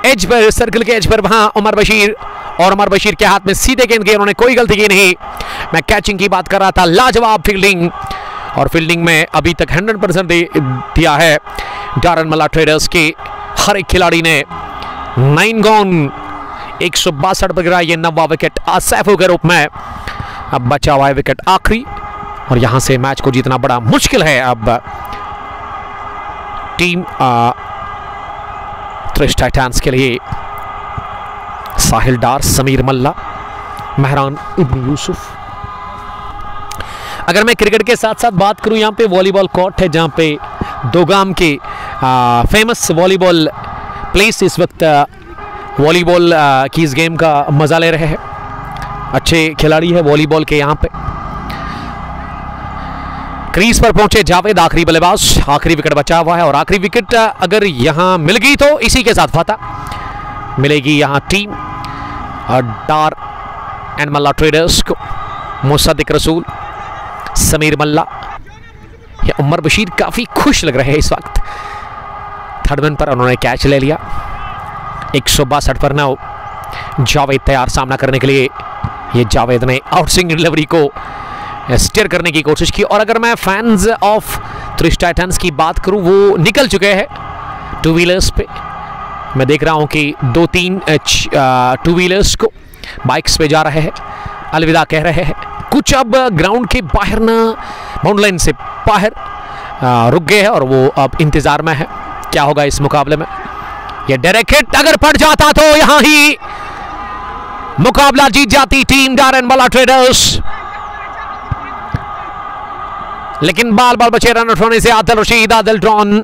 एज पर, सर्कल के एज पर वहां उमर बशीर, और उमर बशीर के हाथ में सीधे गेंद गई, उन्होंने कोई गलती की नहीं। मैं कैचिंग की बात कर रहा था, लाजवाब फील्डिंग, और फील्डिंग में अभी तक 100% दिया है डारन मला ट्रेडर्स के हर एक खिलाड़ी ने। 9 गॉन, 162 पर गिरा ये 9वां विकेट सैफू के रूप में। अब बचा हुआ है विकेट आखिरी, और यहां से मैच को जीतना बड़ा मुश्किल है। अब टीम थ्रिश टाइटंस के लिए साहिल डार, समीर मल्ला, मेहरान इब्न यूसुफ। अगर मैं क्रिकेट के साथ साथ बात करूं, यहाँ पे वॉलीबॉल कोर्ट है जहां पे दोगाम के फेमस वॉलीबॉल प्लेयर्स इस वक्त वॉलीबॉल की इस गेम का मजा ले रहे हैं। अच्छे खिलाड़ी है वॉलीबॉल के यहाँ पे। क्रीज पर पहुंचे जावेद, आखिरी बल्लेबाज, आखिरी विकेट बचा हुआ है, और आखिरी विकेट अगर यहां मिल गई तो इसी के साथ फतह। मिलेगी यहां team Dar and Malla traders को। मुसद्दिक रसूल, समीर मल्ला या उमर बशीर काफी खुश लग रहे हैं इस वक्त। थर्ड मैन पर उन्होंने कैच ले लिया। 162 पर 9। जावेद तैयार सामना करने के लिए। ये जावेद ने आउट स्विंग डिलीवरी को स्टीयर करने की कोशिश की। और अगर मैं फैंस ऑफ थ्रिश टाइटंस की बात करूं, वो निकल चुके हैं टू व्हीलर्स पे। मैं देख रहा हूं कि 2-3 टू व्हीलर्स को बाइक्स पे जा रहे हैं, अलविदा कह रहे हैं। कुछ अब ग्राउंड के बाहर ना, बाउंड्री लाइन से बाहर रुक गए हैं और वो अब इंतजार में है क्या होगा इस मुकाबले में। ये डायरेक्ट हिट अगर पड़ जाता तो यहां ही मुकाबला जीत जाती team Dar and Malla traders. लेकिन बाल बचे रन उठाने से आदिल रशीद, आदिल ड्रॉन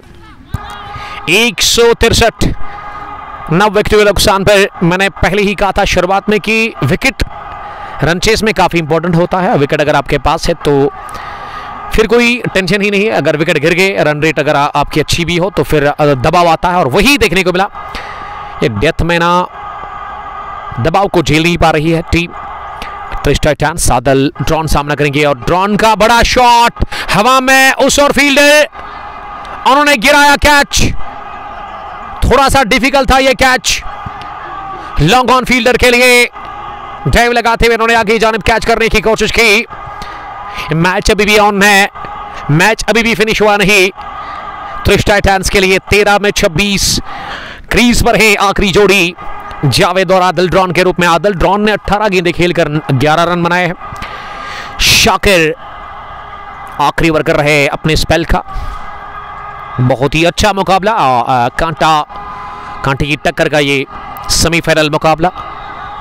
163 9 विकेट के नुकसान पर। मैंने पहले ही कहा था शुरुआत में कि विकेट रन चेस में काफी इंपॉर्टेंट होता है। विकेट अगर आपके पास है तो फिर कोई टेंशन ही नहीं है। अगर विकेट गिर गए, रन रेट अगर आपकी अच्छी भी हो तो फिर दबाव आता है, और वही देखने को मिला। ये डेथ में ना दबाव को झेल नहीं पा रही है टीम थ्रिश टाइटंस। आदिल ड्रॉन सामना करेंगे और ड्रॉन का बड़ा शॉट हवा में, उस और फील्डर उन्होंने गिराया कैच। थोड़ा सा डिफिकल्ट था ये कैच लॉन्ग ऑन फील्डर के लिए। ड्राइव लगाते हुए उन्होंने आगे जानिब कैच करने की कोशिश की। मैच अभी भी ऑन है, मैच अभी भी फिनिश हुआ नहीं थ्रिश टाइटंस के लिए। 13 में 26 क्रीज पर है आखिरी जोड़ी जावेद और आदिल ड्रॉन के रूप में। आदिल ड्रॉन ने 18 गेंदें खेलकर 11 रन बनाए हैं। शाकिर आखिरी ओवर कर रहे अपने स्पेल का। बहुत ही अच्छा मुकाबला, कांटे की टक्कर का ये सेमीफाइनल मुकाबला।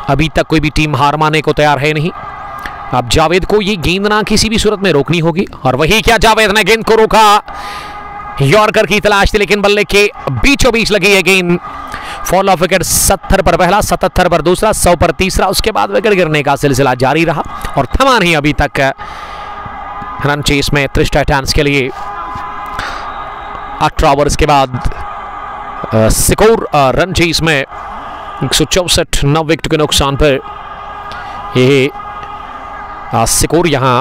अभी तक कोई भी टीम हार मानने को तैयार है नहीं। अब जावेद को ये गेंद ना किसी भी सूरत में रोकनी होगी, और वही क्या जावेद ने गेंद को रोका। यॉर्कर की तलाश थी लेकिन बल्ले के बीचों बीच लगी है गेंद। फॉल ऑफ विकेट 70 पर पहला, 77 पर दूसरा, 100 पर तीसरा। उसके बाद विकेट गिरने का सिलसिला जारी रहा और थमा नहीं अभी तक रन चेस में थ्रिश टाइटंस के लिए। 18 ओवर्स के बाद स्कोर रन चेस में 164 9 विकेट के नुकसान पर ये स्कोर यहां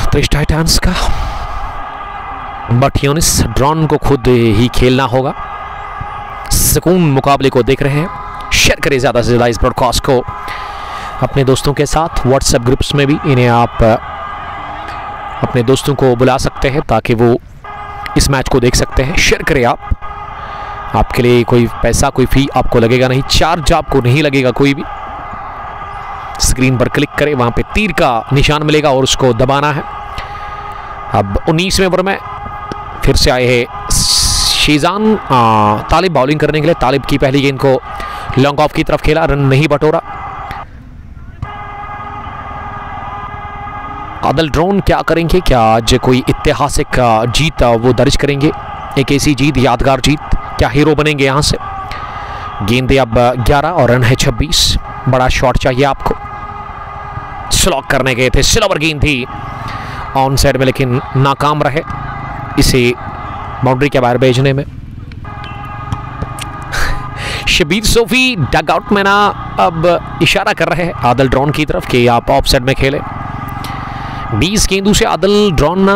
थ्रिश टाइटंस का। बट यूनिस ड्रॉन को खुद ही खेलना होगा। सुकून मुकाबले को देख रहे हैं। शेयर करें ज़्यादा से ज़्यादा इस ब्रॉडकास्ट को अपने दोस्तों के साथ। व्हाट्सएप ग्रुप्स में भी इन्हें आप अपने दोस्तों को बुला सकते हैं ताकि वो इस मैच को देख सकते हैं। शेयर करें आप, आपके लिए कोई पैसा, कोई फी आपको लगेगा नहीं, चार्ज आपको नहीं लगेगा कोई भी। स्क्रीन पर क्लिक करें, वहाँ पे तीर का निशान मिलेगा और उसको दबाना है। अब 19वें ओवर में फिर से आए हैं शीजान तालिब बॉलिंग करने के लिए। तालिब की पहली गेंद को लॉन्ग ऑफ की तरफ खेला, रन नहीं बटोरा। आदिल ड्रॉन क्या करेंगे? क्या आज कोई ऐतिहासिक जीत वो दर्ज करेंगे? एक ऐसी जीत, यादगार जीत, क्या हीरो बनेंगे यहां से? गेंदे अब 11 और रन है 26। बड़ा शॉट चाहिए आपको। स्लॉक करने गए थे, सिल्वर गेंद थी ऑन साइड में लेकिन नाकाम रहे इसे बाउंड्री के बाहर भेजने में। शबीर सोफी डगआउट में ना अब इशारा कर रहे हैं आदिल ड्रॉन की तरफ कि आप ऑफ साइड में खेलें। 20 गेंदों से आदिल ड्रॉन ना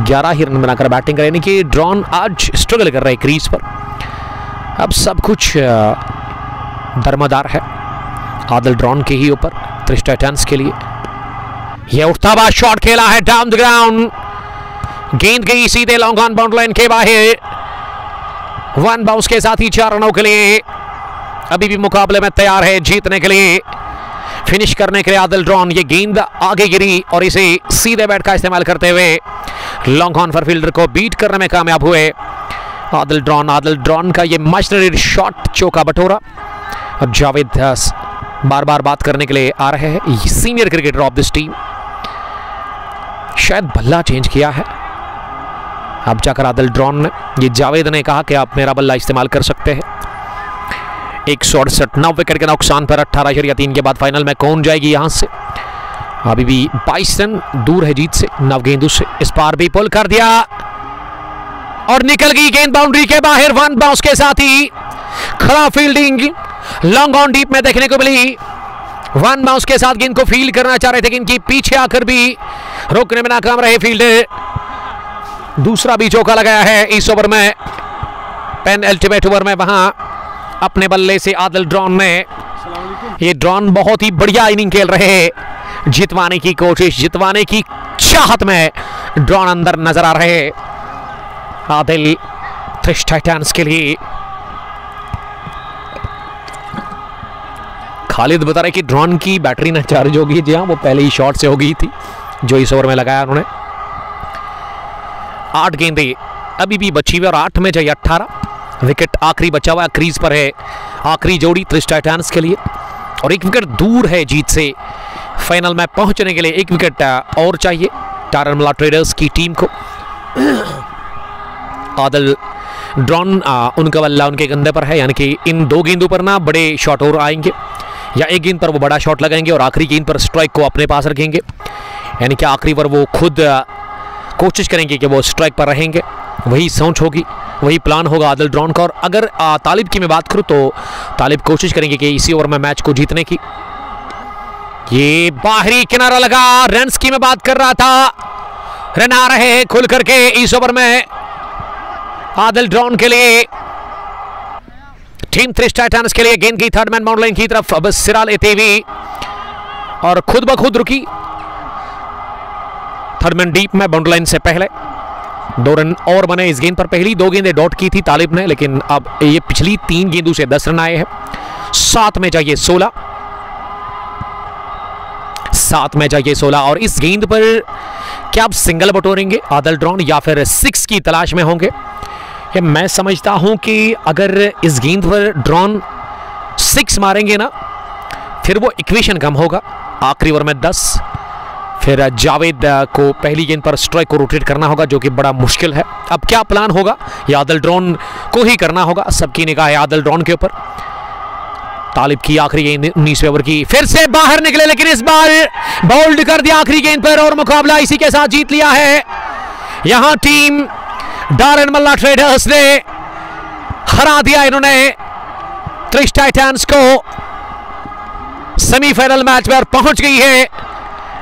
11 ही रन बनाकर बैटिंग करें। कि ड्रॉन आज स्ट्रगल कर रहे हैं क्रीज पर। अब सब कुछ दरमदार है आदिल ड्रॉन के ही ऊपर थ्रिश टाइटंस के लिए। यह उठता हुआ शॉट खेला है डाउन द ग्राउंड। गेंद गई सीधे लॉन्ग ऑन बाउंड्री लाइन के बाहर। 1 बाउंस के साथ ही 4 रनों के लिए अभी भी मुकाबले में तैयार है जीतने के लिए, फिनिश करने के लिए आदिल ड्रॉन। ये गेंद आगे गिरी और इसे सीधे बैट का इस्तेमाल करते हुए लॉन्ग ऑन पर फील्डर को बीट करने में कामयाब हुए आदिल ड्रॉन। आदिल ड्रॉन का ये मस्ट शॉट चौका बटोरा। अब जावेद बार बार बात करने के लिए आ रहे हैं, senior cricketer of this team. शायद बल्ला चेंज किया है अब जाकर आदिल ड्रॉन ने। ये जावेद ने कहा कि आप मेरा बल्ला इस्तेमाल कर सकते हैं। 168 9 विकेट के नुकसान पर 18-3 के बाद फाइनल में कौन जाएगी यहां से? अभी भी 22 रन दूर है जीत से 9 गेंदों से। इस पार भी पुल कर दिया और निकल गई गेंद बाउंड्री के बाहर। 1 बाउंस के साथ ही खड़ा फील्डिंग लॉन्ग ऑन डीप में देखने को मिली। वन बाउंस के साथ गेंद को फील्ड करना चाह रहे थे, इनकी पीछे आकर भी रोकने में नाकाम रहे फील्डर। दूसरा भी चौका लगाया है इस ओवर में, पेन अल्टीमेट ओवर में। वहां अपने बल्ले से आदिल ड्रॉन ने, ये ड्रॉन बहुत ही बढ़िया इनिंग खेल रहे हैं, जितवाने की कोशिश, जितवाने की चाहत में ड्रॉन अंदर नजर आ रहे आदिल थ्रिश टाइटंस के लिए। खालिद बता रहे कि ड्रॉन की बैटरी ना चार्ज होगी। जी हाँ, वो पहले ही शॉट से हो गई थी जो इस ओवर में लगाया उन्होंने। 8 गेंदें अभी भी बची हुई और 8 में चाहिए 18 विकेट। आखिरी बचा हुआ क्रीज पर है आखिरी जोड़ी थ्रिश टाइटंस के लिए, और 1 विकेट दूर है जीत से। फाइनल में पहुंचने के लिए 1 विकेट और चाहिए टारनमला ट्रेडर्स की टीम को। आदिल ड्रॉन उनका बल्ला उनके कंधे पर है, यानी कि इन 2 गेंदों पर ना बड़े शॉट और आएंगे, या 1 गेंद पर वो बड़ा शॉट लगाएंगे और आखिरी गेंद पर स्ट्राइक को अपने पास रखेंगे, यानी कि आखिरी पर वो खुद कोशिश करेंगे कि वो स्ट्राइक पर रहेंगे। वही सोच होगी, वही प्लान होगा आदिल ड्रॉन का। और अगर तालिब की मैं बात करूं तो तालिब कोशिश करेंगे कि इसी ओवर में मैच को जीतने की। ये बाहरी किनारा लगा, रन्स की मैं बात कर रहा था, रन आ रहे हैं खुल करके इस ओवर में आदिल ड्रॉन के लिए, टीम थ्रिश टाइटंस के लिए। गेंद की थर्ड मैन बाउंड्री लाइन की तरफ अब सिरा लेते हुए और खुद ब खुद रुकी थर्ड मैन डीप में बाउंड्री लाइन से पहले। 2 रन और बने इस गेंद पर। पहली 2 गेंदें डॉट की थी तालिब ने, लेकिन अब ये पिछली 3 गेंदों से 10 रन आए हैं। 7 में चाहिए 16, 7 में चाहिए 16। और इस गेंद पर क्या आप सिंगल बटोरेंगे आदिल ड्रॉन या फिर 6 की तलाश में होंगे? कि मैं समझता हूं कि अगर इस गेंद पर ड्रॉन 6 मारेंगे ना, फिर वो इक्वेशन कम होगा। आखिरी ओवर में 10, फिर जावेद को पहली गेंद पर स्ट्राइक को रोटेट करना होगा, जो कि बड़ा मुश्किल है। अब क्या प्लान होगा, ये आदिल ड्रॉन को ही करना होगा। सबकी निगाह है आदिल ड्रॉन के ऊपर। तालिब की आखिरी गेंद 19वें ओवर की, फिर से बाहर निकले, लेकिन इस बार बोल्ड कर दिया आखिरी गेंद पर और मुकाबला इसी के साथ जीत लिया है। यहां टीम टारनमला ट्रेडर्स ने हरा दिया, इन्होंने थ्रिश टाइटंस को सेमीफाइनल मैच में पहुंच गई है।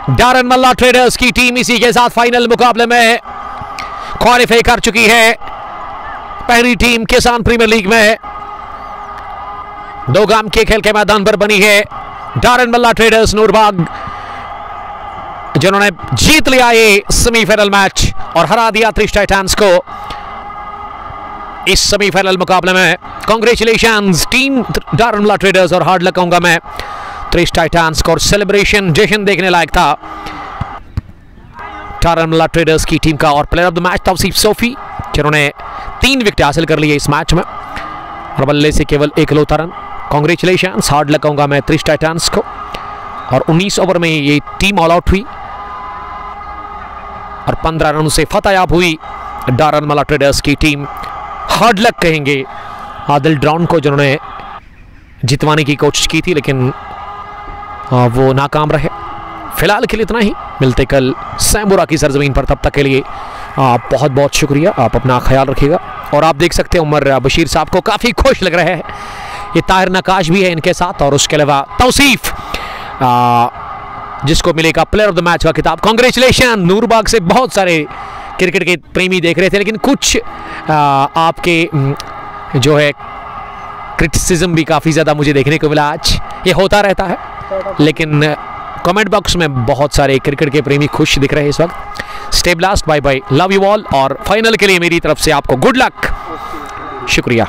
टारनमला ट्रेडर्स की टीम इसी के साथ फाइनल मुकाबले में क्वालिफाई कर चुकी है। पहली टीम किसान प्रीमियर लीग में 2 गांव के खेल के मैदान पर बनी है टारनमला ट्रेडर्स नूरबाग, जिन्होंने जीत लिया ये सेमीफाइनल मैच और हरा दिया थ्रिश टाइटंस को इस सेमीफाइनल मुकाबले में। कांग्रेचुलेशंस टीम टारनमला ट्रेडर्स और हार्ड लक कहूंगा मैं थ्रिश टाइटंस को। और सेलिब्रेशन जश्न देखने लायक था टारनमला ट्रेडर्स की टीम का। और player of the match Tauseef Sofi, जिन्होंने 3 विकेट हासिल कर लिए इस मैच में और बल्ले से केवल 1 रन। कांग्रेचुलेशंस, हार्ड लक कहूंगा मैं थ्रिश टाइटंस को। और 19 ओवर में ये टीम ऑल आउट हुई और 15 रनों से फतेहयाब हुई टारनमला ट्रेडर्स की टीम। हार्ड लक कहेंगे आदिल ड्रॉन को, जिन्होंने जितवाने की कोशिश की थी, लेकिन वो नाकाम रहे। फिलहाल के लिए इतना ही, मिलते कल सैमुरा की सरजमीन पर। तब तक के लिए बहुत बहुत शुक्रिया, आप अपना ख्याल रखिएगा। और आप देख सकते हैं उमर बशीर साहब को काफ़ी खुश लग रहे हैं। ये ताहिर नकाश भी है इनके साथ, और उसके अलावा तौसीफ जिसको मिलेगा प्लेयर ऑफ द मैच का खिताब। कांग्रेचुलेशन। नूरबाग से बहुत सारे क्रिकेट के प्रेमी देख रहे थे, लेकिन कुछ आपके जो है क्रिटिसिज्म भी काफ़ी ज़्यादा मुझे देखने को मिला आज। ये होता रहता है, लेकिन कमेंट बॉक्स में बहुत सारे क्रिकेट के प्रेमी खुश दिख रहे हैं इस वक्त। Stay blast, bye bye, love you all. और फाइनल के लिए मेरी तरफ से आपको गुड लक, शुक्रिया।